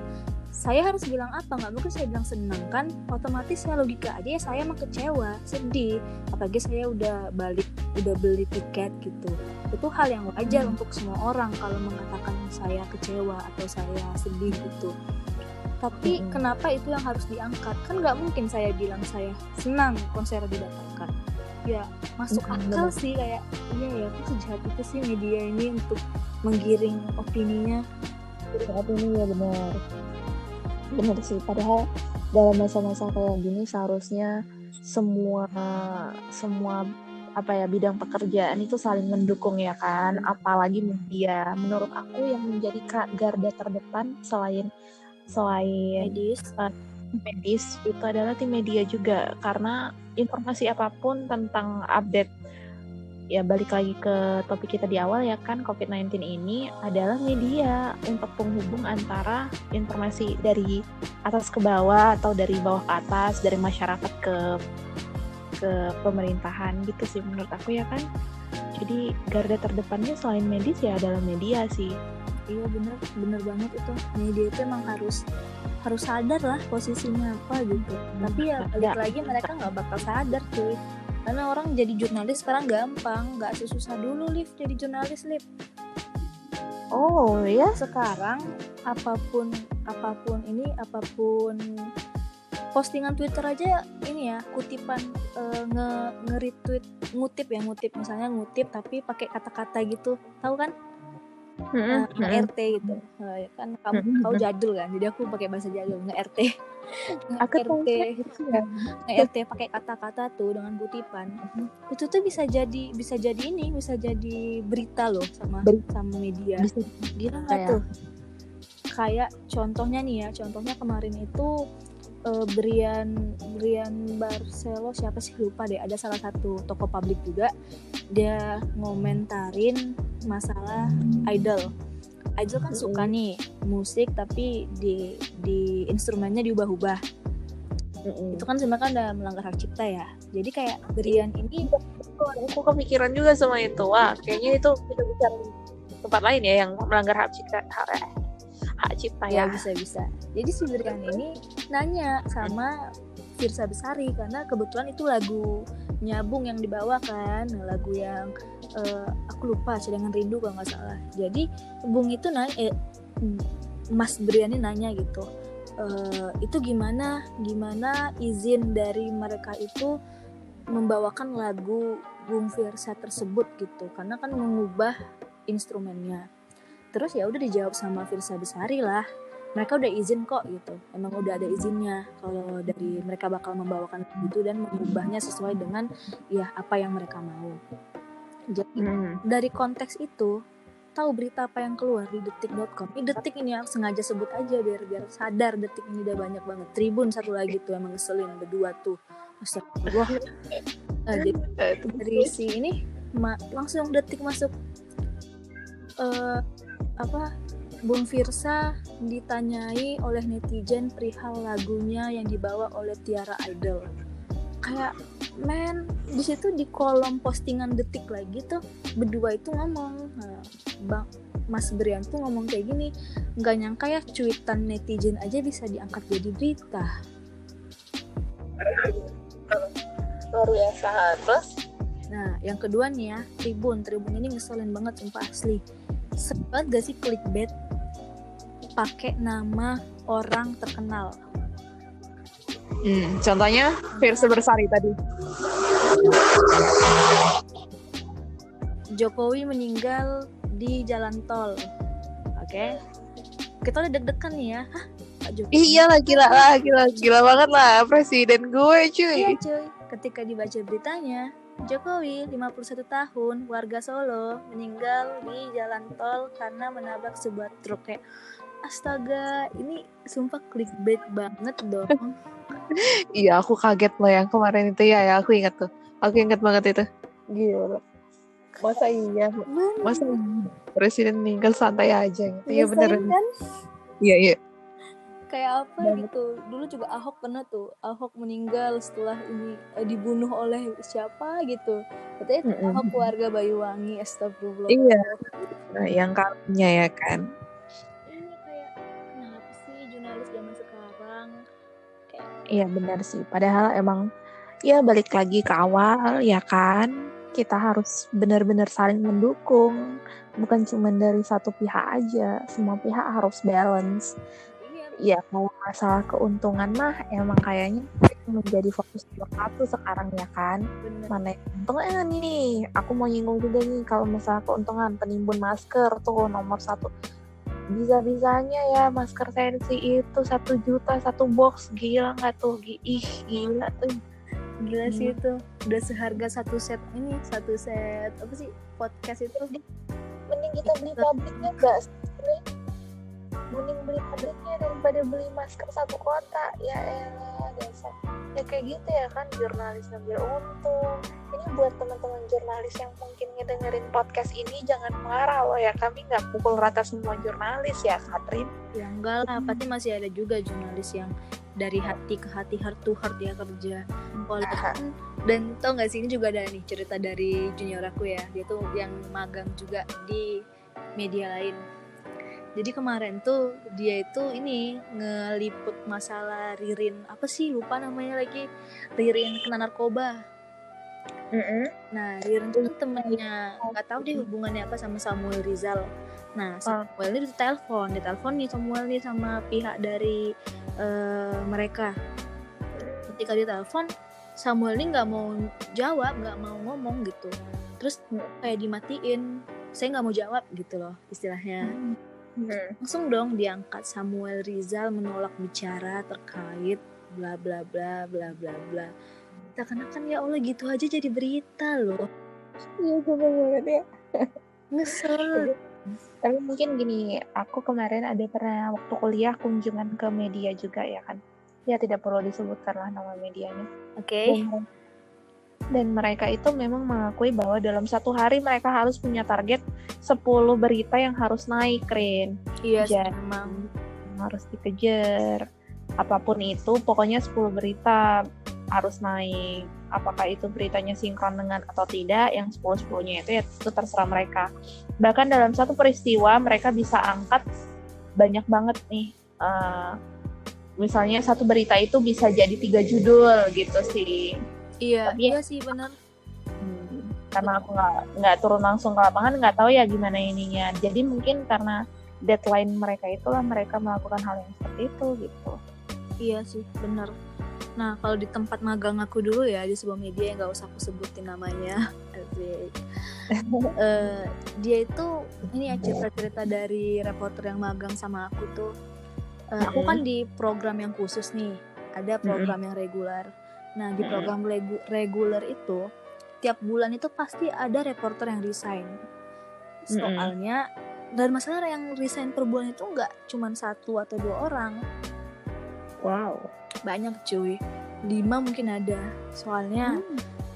Speaker 1: Saya harus bilang apa? Nggak mungkin saya bilang senang kan? Otomatis saya logika aja ya, saya emang kecewa, sedih. Apalagi saya udah beli tiket gitu. Itu hal yang wajar untuk semua orang kalau mengatakan saya kecewa atau saya sedih gitu. Tapi kenapa itu yang harus diangkat? Kan nggak mungkin saya bilang saya senang konser dibatalkan. Ya masuk akal sih, kayak iya ya, aku sejahat itu sih media ini untuk menggiring opininya.
Speaker 2: Opini ya benar sih. Padahal dalam masa-masa kayak gini seharusnya semua bidang pekerjaan itu saling mendukung ya kan. Apalagi media. Menurut aku yang menjadi garda terdepan selain medis itu adalah tim media juga, karena informasi apapun tentang update ya, balik lagi ke topik kita di awal ya kan, COVID-19 ini adalah media untuk penghubung antara informasi dari atas ke bawah atau dari bawah ke atas, dari masyarakat ke pemerintahan gitu sih menurut aku ya kan. Jadi garda terdepannya selain medis ya adalah media sih.
Speaker 1: Iya bener banget itu. Media itu emang harus sadar lah posisinya apa gitu. Tapi ya balik lagi mereka nggak bakal sadar cuy. Karena orang jadi jurnalis sekarang gampang, nggak sesusah dulu Liv jadi jurnalis Liv.
Speaker 2: Oh ya.
Speaker 1: Sekarang apapun postingan Twitter aja ini ya, kutipan nge-retweet, ngutip misalnya ngutip tapi pakai kata-kata gitu, tahu kan? Nge-RT gitu. Kan kau jadul kan, jadi aku pakai bahasa jadul, nge-RT. Nge-RT pakai kata-kata tuh dengan kutipan. Itu tuh bisa jadi berita loh sama media. Gila nggak tuh? Kayak contohnya kemarin itu Brian Barcelo, siapa sih lupa deh, ada salah satu tokoh publik juga, dia ngomentarin masalah idol kan suka nih musik tapi di instrumennya diubah-ubah. Itu kan sebenarnya udah melanggar hak cipta ya. Jadi kayak Brian ini,
Speaker 2: aku kepikiran juga sama itu. Wah, kayaknya itu bisa bicara tempat lain ya yang melanggar hak cipta ya.
Speaker 1: Bisa. Jadi si Brian ini nanya sama Firsa Besari karena kebetulan itu lagu Nyabung yang dibawa kan, lagu yang aku lupa, Cadangan Rindu kalau nggak salah. Jadi Bung itu Mas Brian ini nanya gitu, itu gimana izin dari mereka itu membawakan lagu Bung Firsa tersebut gitu, karena kan mengubah instrumennya. Terus ya udah dijawab sama Firsa Besari lah, mereka udah izin kok gitu, emang udah ada izinnya kalau dari mereka bakal membawakan itu dan mengubahnya sesuai dengan ya apa yang mereka mau. Jadi dari konteks itu, tahu berita apa yang keluar di detik.com. Ini Detik ini aku sengaja sebut aja biar sadar, Detik ini udah banyak banget. Tribun satu lagi tuh emang ngeselin, berdua tuh. Astagfirullah. Nah, jadi dari si ini langsung Detik masuk Bung Firsa ditanyai oleh netizen perihal lagunya yang dibawa oleh Tiara Idol. Kayak di situ di kolom postingan Detik lagi tuh berdua itu ngomong, Mas Brian tuh ngomong kayak gini, nggak nyangka ya cuitan netizen aja bisa diangkat jadi berita.
Speaker 2: Luar biasa. Terus?
Speaker 1: Nah, yang kedua nih ya, Tribun ini ngeselin banget sumpah asli. Sempat gak sih clickbait pakai nama orang terkenal?
Speaker 2: Contohnya Firsa Besari tadi.
Speaker 1: Jokowi meninggal di jalan tol. Oke. Kita udah deg-degan nih ya. Pak Jokowi.
Speaker 2: Iyalah, gila banget lah presiden gue, cuy.
Speaker 1: Iya, cuy. Ketika dibaca beritanya, Jokowi 51 tahun, warga Solo, meninggal di jalan tol karena menabrak sebuah truk. Kayak astaga, ini sumpah clickbait banget dong.
Speaker 2: Iya, aku kaget loh yang kemarin itu ya, aku ingat tuh. Aku ingat banget itu. Gila. Masa iya presiden meninggal santai aja gitu. Iya bener
Speaker 1: kan?
Speaker 2: Iya.
Speaker 1: Kayak apa gitu. Dulu juga Ahok pernah tuh. Ahok meninggal setelah ini dibunuh oleh siapa gitu. Katanya Ahok keluarga Bayuwangi, astagfirullah.
Speaker 2: Iya. Nah, yang kalinya ya kan.
Speaker 1: Ini kayak kenapa sih jurnalis zaman sekarang kayak...
Speaker 2: Iya benar sih. Padahal emang ya balik lagi ke awal ya kan. Kita harus benar-benar saling mendukung. Bukan cuma dari satu pihak aja. Semua pihak harus balance. Ya kalau masalah keuntungan mah emang kayaknya menjadi fokus nomor satu sekarang ya kan.
Speaker 1: Bener.
Speaker 2: Mana yang untungnya nih, aku mau nyinggung juga nih kalau masalah keuntungan penimbun masker tuh nomor satu. Bisa-bisanya ya masker sensi itu 1 juta 1 box, gila nggak tuh? Gila tuh.
Speaker 1: Gila sih itu, udah seharga satu set apa sih podcast itu.
Speaker 2: Mending kita beli pabriknya nggak sih? Mending beli pabriknya daripada beli masker 1 kotak. Ya elah, dasar. Ya kayak gitu ya kan, jurnalis ngambil untung. Ini buat teman-teman jurnalis yang mungkin ngedengerin podcast ini, jangan marah loh ya, kami nggak pukul rata semua jurnalis ya, Katrin.
Speaker 1: Ya enggak lah, pasti masih ada juga jurnalis yang dari hati ke hati, heart to heart dia kerja. Walaupun, dan tau gak sih, ini juga ada nih cerita dari junior aku ya, dia tuh yang magang juga di media lain. Jadi kemarin tuh dia itu ini ngeliput masalah Ririn, apa sih lupa namanya lagi, Ririn kena narkoba. Nah Ririn tuh temennya, nggak tahu deh hubungannya apa sama Samuel Rizal. Nah Samuel ini ditelepon nih Samuel nih sama pihak dari mereka. ketika ditelepon Samuel ini nggak mau jawab, nggak mau ngomong gitu, terus kayak dimatiin, saya nggak mau jawab gitu loh istilahnya. Langsung dong diangkat, Samuel Rizal menolak bicara terkait bla bla bla bla bla bla. Seakan-akan ya Allah gitu aja jadi berita loh.
Speaker 2: Iya, gue banget ya.
Speaker 1: Ngesel.
Speaker 2: Tapi mungkin gini, aku kemarin ada pernah waktu kuliah kunjungan ke media juga ya kan. Ya tidak perlu disebutkan lah nama medianya.
Speaker 1: Oke.
Speaker 2: Dan mereka itu memang mengakui bahwa dalam satu hari mereka harus punya target 10 berita yang harus naik, Rin.
Speaker 1: Iya sih,
Speaker 2: Jadi
Speaker 1: memang
Speaker 2: harus dikejar. Apapun itu, pokoknya 10 berita harus naik. Apakah itu beritanya sinkron dengan atau tidak, yang 10-10-nya itu terserah mereka. Bahkan dalam satu peristiwa mereka bisa angkat banyak banget nih. Misalnya satu berita itu bisa jadi 3 judul gitu sih.
Speaker 1: iya.
Speaker 2: Tapi
Speaker 1: Iya sih benar.
Speaker 2: Karena aku nggak turun langsung ke lapangan, nggak tahu ya gimana ininya. Jadi mungkin karena deadline mereka itulah mereka melakukan hal yang seperti itu gitu.
Speaker 1: Iya sih benar. Nah kalau di tempat magang aku dulu ya di sebuah media yang nggak usah aku sebutin namanya, asik. Dia itu ini ya cerita-cerita dari reporter yang magang sama aku tuh. Aku kan di program yang khusus nih, ada program yang reguler. Nah di program reguler itu tiap bulan itu pasti ada reporter yang resign. Soalnya dan masalah yang resign per bulan itu nggak cuma 1 atau 2 orang.
Speaker 2: Wow.
Speaker 1: Banyak cuy, 5 mungkin ada. Soalnya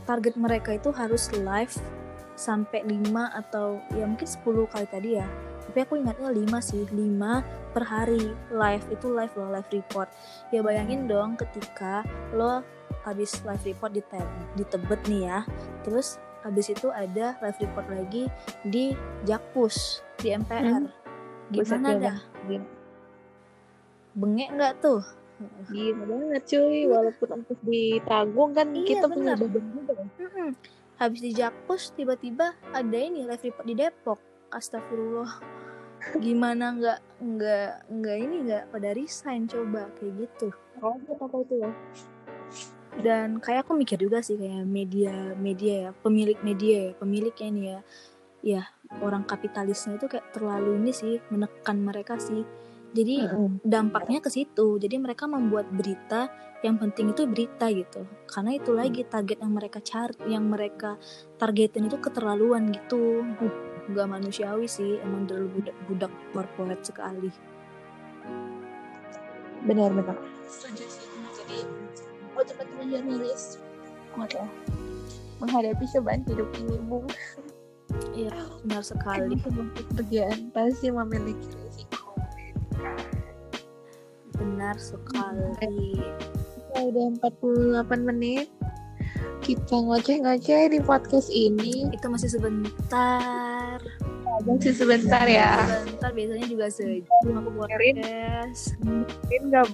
Speaker 1: target mereka itu harus live sampai 5 atau ya mungkin 10 kali tadi ya. Tapi aku ingatnya 5 sih, 5 per hari live. Itu live loh, live report. Ya bayangin dong ketika lo habis live report di Tebet nih ya, terus habis itu ada live report lagi di Jakpus, di MPR. Gimana dah? Bengek nggak tuh?
Speaker 2: Gila banget cuy, walaupun untuk ditanggung kan
Speaker 1: Iya,
Speaker 2: kita punya
Speaker 1: bener.
Speaker 2: beban juga.
Speaker 1: Habis di Jakpus tiba-tiba ada ini live report di Depok. Astagfirullah. Gimana nggak pada resign coba kayak gitu.
Speaker 2: Apa itu ya?
Speaker 1: Dan kayak aku mikir juga sih kayak media ya, pemiliknya nih ya orang kapitalisnya itu kayak terlalu ini sih menekan mereka sih. Jadi dampaknya ke situ. Jadi mereka membuat berita yang penting itu berita gitu. Karena itu lagi target yang mereka cari, yang mereka targetin itu keterlaluan gitu. Gak manusiawi sih, emang terlalu budak korporat sekali.
Speaker 2: Benar-benar. Setuju sih. Jadi teman-teman jurnalis menghadapi cobaan hidup ini, Bu.
Speaker 1: Iya, benar sekali.
Speaker 2: Pekerjaan pasti memiliki risiko.
Speaker 1: Benar sekali.
Speaker 2: Udah 48 menit. Kita ngoceh-ngoceh di podcast ini.
Speaker 1: Itu masih sebentar.
Speaker 2: Masih sebentar ya.
Speaker 1: Sebentar, biasanya juga sejam aku podcast.
Speaker 2: Mungkin nggak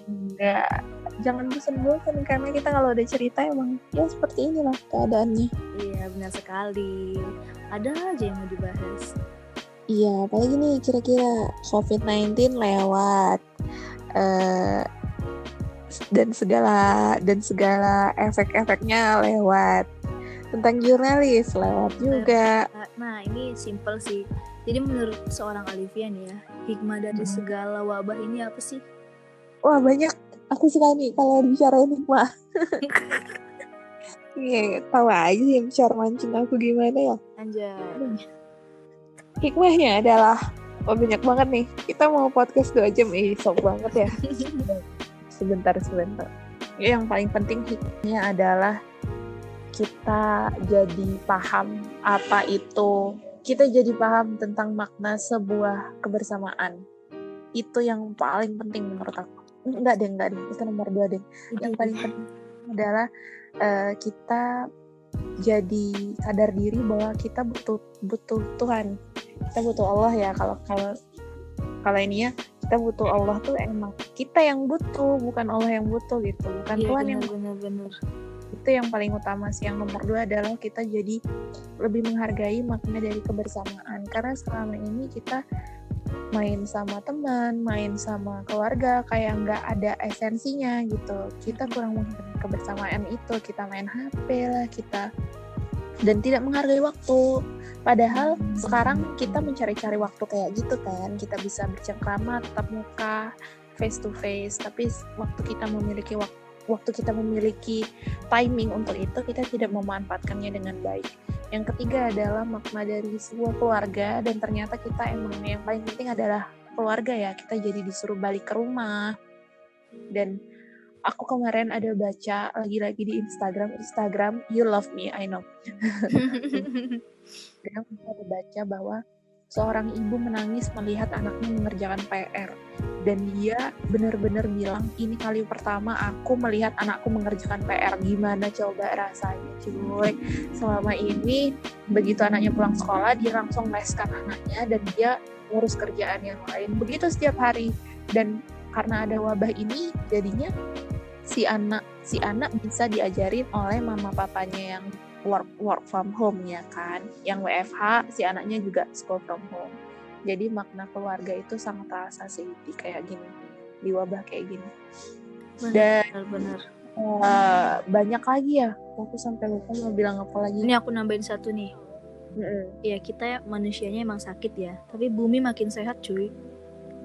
Speaker 2: jangan bosan-bosan karena kita kalau ada cerita emang ya seperti inilah keadaannya.
Speaker 1: Iya, benar sekali. Ada aja yang mau dibahas.
Speaker 2: Iya, apalagi nih kira-kira COVID-19 lewat dan segala efek-efeknya lewat. Tentang jurnalis lewat juga.
Speaker 1: Nah, ini simple sih. Jadi menurut seorang Alivia nih ya, hikmah dari segala wabah ini apa sih?
Speaker 2: Wah, banyak. Aku suka nih kalau bicarain hikmah. Iya, tahu aja sih bicara mancing aku gimana ya.
Speaker 1: Anjay.
Speaker 2: Hikmahnya adalah banyak banget nih. Kita mau podcast 2 jam, sok banget ya. Sebentar. Yang paling penting hikmahnya adalah kita jadi paham apa itu. Kita jadi paham tentang makna sebuah kebersamaan. Itu yang paling penting menurut aku. Enggak deh. Itu nomor 2 deh. Yang paling penting adalah kita jadi sadar diri bahwa kita butuh Tuhan. Kita butuh Allah ya. Kalau ini ya, kita butuh Allah tuh emang kita yang butuh, bukan Allah yang butuh gitu. Bukan
Speaker 1: Iya,
Speaker 2: Tuhan
Speaker 1: bener,
Speaker 2: yang
Speaker 1: bener.
Speaker 2: itu yang paling utama sih. Yang nomor 2 adalah kita jadi lebih menghargai makna dari kebersamaan. Karena selama ini kita main sama teman, main sama keluarga, kayak nggak ada esensinya gitu. Kita kurang menghargai kebersamaan itu, kita main HP lah, dan tidak menghargai waktu. Padahal sekarang kita mencari-cari waktu kayak gitu kan, kita bisa bercengkrama tatap muka, face to face, tapi waktu kita memiliki timing untuk itu, kita tidak memanfaatkannya dengan baik. Yang ketiga adalah makna dari sebuah keluarga, dan ternyata kita emang yang paling penting adalah keluarga ya. Kita jadi disuruh balik ke rumah. Dan aku kemarin ada baca lagi-lagi di Instagram, you love me, I know. Dan aku ada baca bahwa seorang ibu menangis melihat anaknya mengerjakan PR. Dan dia benar-benar bilang, ini kali pertama aku melihat anakku mengerjakan PR. Gimana coba rasanya cuy. Selama ini, begitu anaknya pulang sekolah, dia langsung leskan anaknya dan dia ngurus kerjaan yang lain. Begitu setiap hari. Dan karena ada wabah ini, jadinya si anak bisa diajarin oleh mama papanya yang work from home ya kan, yang WFH, si anaknya juga school from home. Jadi makna keluarga itu sangat terasa sih di kayak gini, di wabah kayak gini.
Speaker 1: Benar.
Speaker 2: Banyak lagi ya, aku sampai lupa mau bilang apa lagi.
Speaker 1: Ini aku nambahin satu nih. Ya kita manusianya emang sakit ya, tapi bumi makin sehat cuy.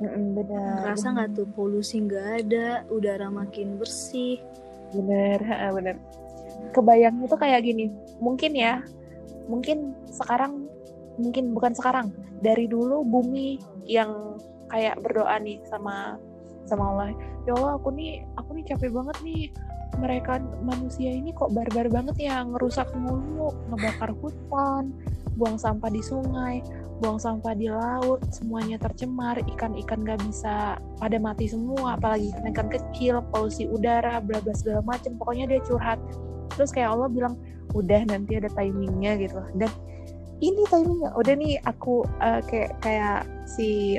Speaker 2: Benar.
Speaker 1: Ngerasa nggak tuh polusi nggak ada, udara makin bersih.
Speaker 2: Benar. Kebayangnya tuh kayak gini, mungkin bukan sekarang, dari dulu bumi yang kayak berdoa nih sama Allah, ya Allah aku nih capek banget nih, mereka manusia ini kok barbar banget ya, ngerusak mulu, ngebakar hutan, buang sampah di sungai, buang sampah di laut, semuanya tercemar, ikan-ikan gak bisa, pada mati semua, apalagi ikan kecil, polusi udara, bla bla segala macem, pokoknya dia curhat. Terus kayak Allah bilang, udah nanti ada timingnya gitu. Dan ini timingnya, udah nih aku kayak si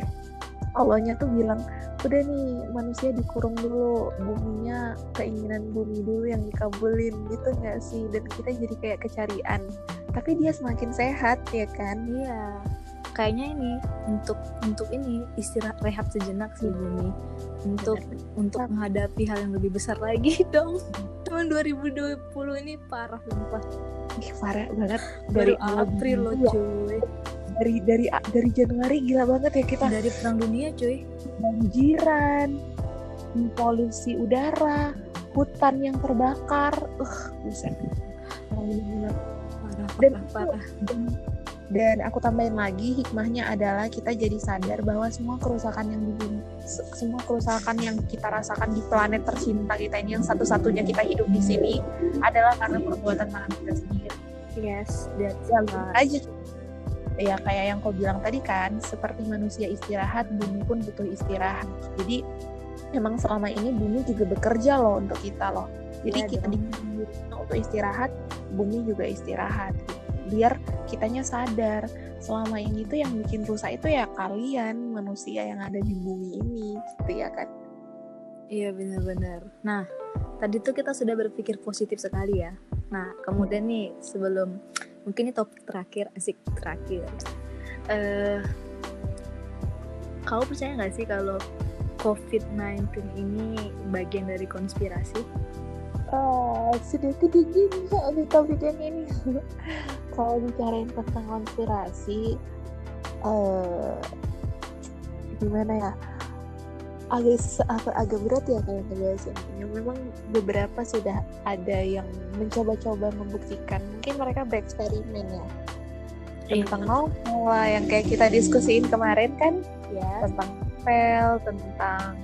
Speaker 2: Allahnya tuh bilang, udah nih manusia dikurung dulu, buminya, keinginan bumi dulu yang dikabulin gitu gak sih? Dan kita jadi kayak kecarian. Tapi dia semakin sehat ya kan?
Speaker 1: Iya. Kayaknya ini untuk ini istirahat, rehat sejenak sih bumi. Untuk menghadapi hal yang lebih besar lagi dong. Tahun 2020 ini parah sumpah.
Speaker 2: Parah banget.
Speaker 1: Dari April loh cuy.
Speaker 2: Dari Januari gila banget ya kita.
Speaker 1: Dari perang dunia cuy.
Speaker 2: Banjiran, polusi udara, hutan yang terbakar. Buset. Parah. Dan aku tambahin lagi, hikmahnya adalah kita jadi sadar bahwa semua kerusakan yang kita rasakan di planet tercinta kita ini, yang satu-satunya kita hidup di sini, adalah karena perbuatan tangan kita sendiri.
Speaker 1: Yes, that's
Speaker 2: aja. Ya kayak yang kau bilang tadi kan, seperti manusia istirahat, bumi pun butuh istirahat. Jadi memang selama ini bumi juga bekerja loh untuk kita loh. Jadi kita untuk istirahat, bumi juga istirahat. Biar kitanya sadar selama ini tuh yang bikin rusak itu ya kalian manusia yang ada di bumi ini gitu ya kan.
Speaker 1: Iya benar-benar. Nah tadi tuh kita sudah berpikir positif sekali ya. Nah kemudian nih sebelum mungkin ini topik terakhir, kau percaya nggak sih kalau COVID-19 ini bagian dari konspirasi?
Speaker 2: Sudah tidak gini di topik yang ini. Kalau bicarain tentang konspirasi, gimana ya? Agak berat ya kalau ngebahas ini. Memang beberapa sudah ada yang mencoba-coba membuktikan. Mungkin mereka bereksperimen ya. Tentang novel yang kayak kita diskusiin kemarin kan, ya. Tentang novel, tentang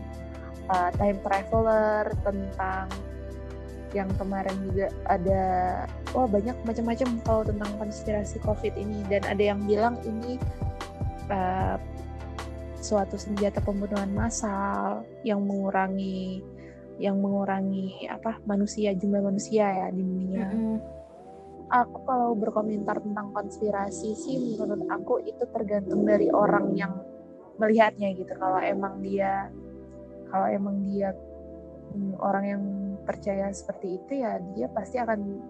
Speaker 2: time traveler, tentang yang kemarin juga ada banyak macam-macam kalau tentang konspirasi COVID ini, dan ada yang bilang ini suatu senjata pembunuhan massal yang mengurangi jumlah manusia ya di dunia. Aku kalau berkomentar tentang konspirasi sih, menurut aku itu tergantung dari orang yang melihatnya gitu. Kalau emang dia orang yang percaya seperti itu ya, dia pasti akan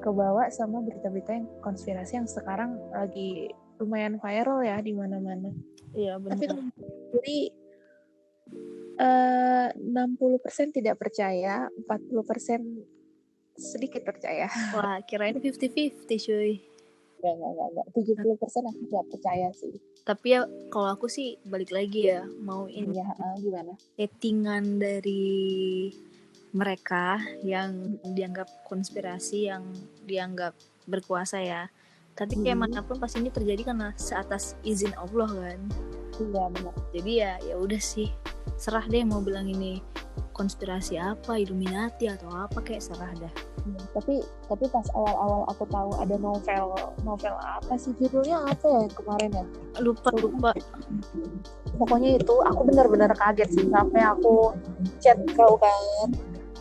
Speaker 2: kebawa sama berita-berita yang konspirasi yang sekarang lagi lumayan viral ya di mana-mana.
Speaker 1: Iya
Speaker 2: Tapi
Speaker 1: benar.
Speaker 2: jadi 60% tidak percaya, 40% sedikit percaya.
Speaker 1: Wah, kirain 50-50 cuy.
Speaker 2: Enggak. 70% aku tidak percaya sih.
Speaker 1: Tapi ya kalau aku sih balik lagi ya, mau ini
Speaker 2: Iya, gimana?
Speaker 1: settingan dari mereka yang dianggap konspirasi, yang dianggap berkuasa ya. Tapi kayak manapun pasti ini terjadi karena seatas izin Allah kan.
Speaker 2: Iya benar.
Speaker 1: Jadi ya udah sih, serah deh mau bilang ini konspirasi apa, Illuminati atau apa, kayak serah dah.
Speaker 2: Tapi pas awal-awal aku tahu ada novel apa sih judulnya apa ya kemarin ya?
Speaker 1: Lupa.
Speaker 2: Pokoknya itu aku benar-benar kaget sih sampai aku chat kau kan.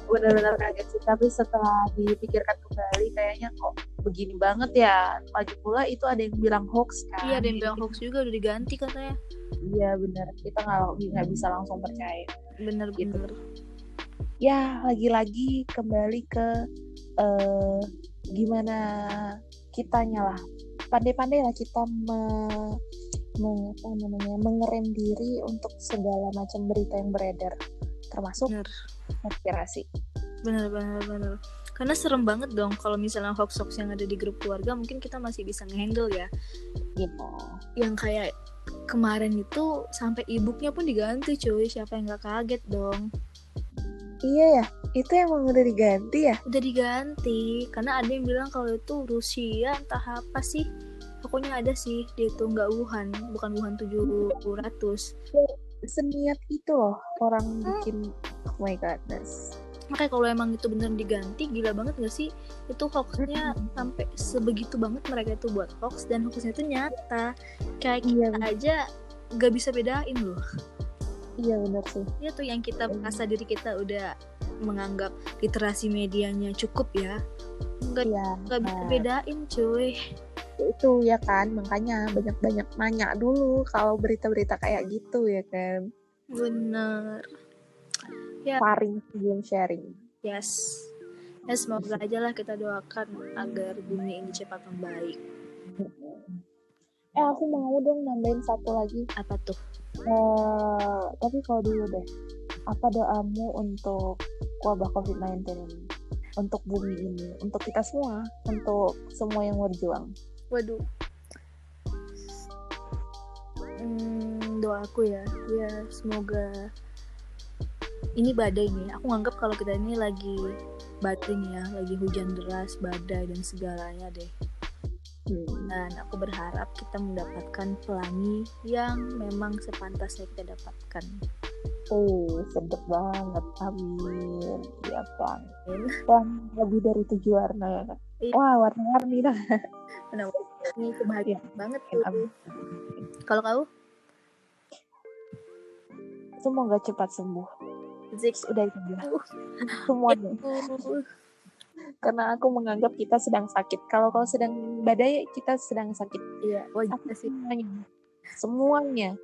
Speaker 2: Benar-benar kaget sih, tapi setelah dipikirkan kembali kayaknya kok begini banget ya. Lagi pula itu ada yang bilang hoax kan.
Speaker 1: Iya, ada yang bilang hoax juga, udah diganti katanya.
Speaker 2: Iya benar, kita nggak bisa langsung percaya.
Speaker 1: Bener.
Speaker 2: Ya lagi-lagi kembali ke gimana kitanya lah, pandai-pandai lah kita mengerem diri untuk segala macam berita yang beredar, termasuk konspirasi. Bener.
Speaker 1: Karena serem banget dong kalau misalnya hoax yang ada di grup keluarga, mungkin kita masih bisa nge-handle ya.
Speaker 2: Gitu.
Speaker 1: Yang kayak kemarin itu sampai e-booknya pun diganti cuy, siapa yang gak kaget dong?
Speaker 2: Iya ya, itu emang udah diganti ya?
Speaker 1: Udah diganti, karena ada yang bilang kalau itu Rusia entah apa sih. Pokoknya ada sih, dia itu nggak Wuhan, bukan Wuhan 700.
Speaker 2: Seniat itu loh orang bikin, oh my godness.
Speaker 1: Makanya kalau emang itu bener diganti, gila banget gak sih? Itu hoaxnya sampai sebegitu banget mereka itu buat hoax, dan hoaxnya itu nyata. Kayak kita aja gak bisa bedain loh.
Speaker 2: Iya benar sih.
Speaker 1: Itu tuh yang kita merasa diri kita udah menganggap literasi medianya cukup ya. Gak bisa bedain cuy.
Speaker 2: Itu ya kan, makanya banyak-banyak nanya dulu kalau berita-berita kayak gitu ya kan.
Speaker 1: Bener ya.
Speaker 2: Sharing sebelum sharing.
Speaker 1: Yes. Ya semoga aja lah, kita doakan agar bumi ini cepat membaik.
Speaker 2: Aku mau dong nambahin satu lagi.
Speaker 1: Apa tuh?
Speaker 2: Tapi kalau dulu deh, apa doamu untuk wabah COVID-19 ini, untuk bumi ini, untuk kita semua, untuk semua yang berjuang?
Speaker 1: Waduh. Doaku ya semoga ini badai nih. Aku nganggap kalau kita ini lagi badai nih ya, lagi hujan deras, badai dan segalanya deh. Dan aku berharap kita mendapatkan pelangi yang memang sepantasnya kita dapatkan.
Speaker 2: Sedap banget, amin. Ya Bang. Dan lebih dari 7 warna ya kan? Wah, warna-warni dah.
Speaker 1: Ini kebahagiaan banget tuh. Kalau kau?
Speaker 2: Semoga cepat sembuh. Udah itu aja. Semuanya. Karena aku menganggap kita sedang sakit. Kalau kau sedang badai, kita sedang sakit.
Speaker 1: Iya, wajib sih.
Speaker 2: Semuanya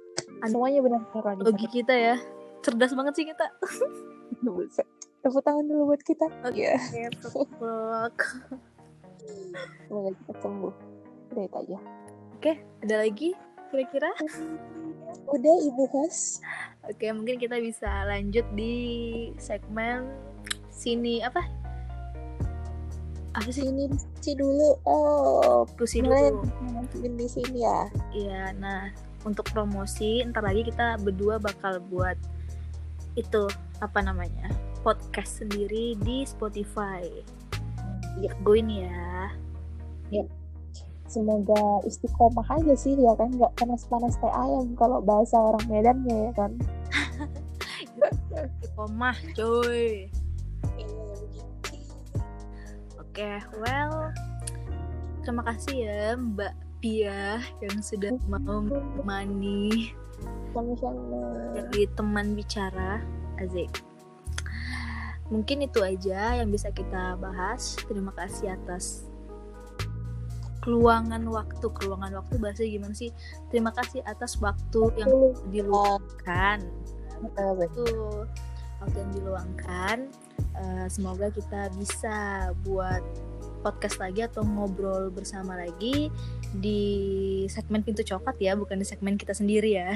Speaker 2: benar-benar lagi.
Speaker 1: Logi kita ya, cerdas banget sih kita.
Speaker 2: Tepuk tangan dulu buat kita.
Speaker 1: Oke.
Speaker 2: Semoga kita sembuh. Udah itu aja.
Speaker 1: Oke, ada lagi kira-kira?
Speaker 2: Udah Ibu Host.
Speaker 1: Oke, mungkin kita bisa lanjut di segmen sini apa sih ini
Speaker 2: dulu. Di sini ya.
Speaker 1: Iya, nah untuk promosi ntar lagi kita berdua bakal buat itu apa namanya, podcast sendiri di Spotify. Ya, goin ya.
Speaker 2: Ya. Semoga istiqomah aja sih ya kan, nggak panas-panas teh ayam kalau bahasa orang Medannya ya kan.
Speaker 1: Istiqomah coy. Oke, well, terima kasih ya Mbak Pia yang sudah mau menemani jadi teman bicara Azik. Mungkin itu aja yang bisa kita bahas. Terima kasih atas keluangan waktu bahasa gimana sih? Terima kasih atas waktu yang diluangkan. Waktu yang diluangkan. Semoga kita bisa buat podcast lagi atau ngobrol bersama lagi di segmen Pintu Coklat ya, bukan di segmen kita sendiri ya.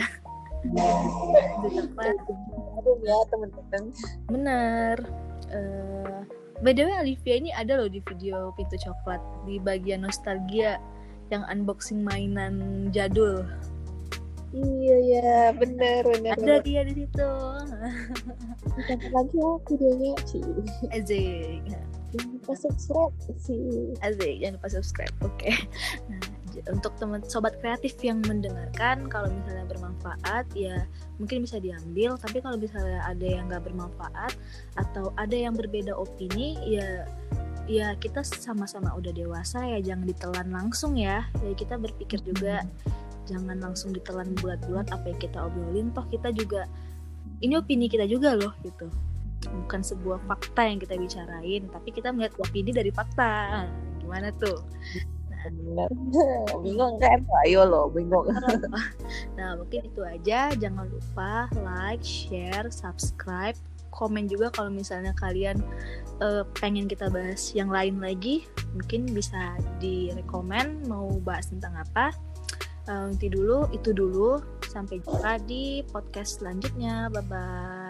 Speaker 1: Pintu Coklat.
Speaker 2: Ya teman-teman.
Speaker 1: Bener. By the way, Olivia ini ada loh di video Pintu Coklat di bagian nostalgia yang unboxing mainan jadul.
Speaker 2: Iya ya, bener.
Speaker 1: Ada dia di situ.
Speaker 2: Sampai lagi ya videonya sih.
Speaker 1: Asik.
Speaker 2: Jangan lupa subscribe sih.
Speaker 1: Asik, jangan lupa subscribe. Oke. Nah, untuk teman sobat kreatif yang mendengarkan, kalau misalnya bermanfaat ya mungkin bisa diambil, tapi kalau misalnya ada yang nggak bermanfaat atau ada yang berbeda opini ya kita sama-sama udah dewasa ya, jangan ditelan langsung ya kita berpikir juga, jangan langsung ditelan bulat-bulat apa yang kita obrolin, toh kita juga ini opini kita juga loh gitu, bukan sebuah fakta yang kita bicarain, tapi kita melihat opini dari fakta. Gimana tuh?
Speaker 2: Bener. Bingung kan? Ayo loh, bingung.
Speaker 1: Nah, mungkin itu aja. Jangan lupa like, share, subscribe, komen juga kalau misalnya kalian pengen kita bahas yang lain lagi. Mungkin bisa direkomend mau bahas tentang apa. Itu dulu. Sampai jumpa di podcast selanjutnya. Bye-bye.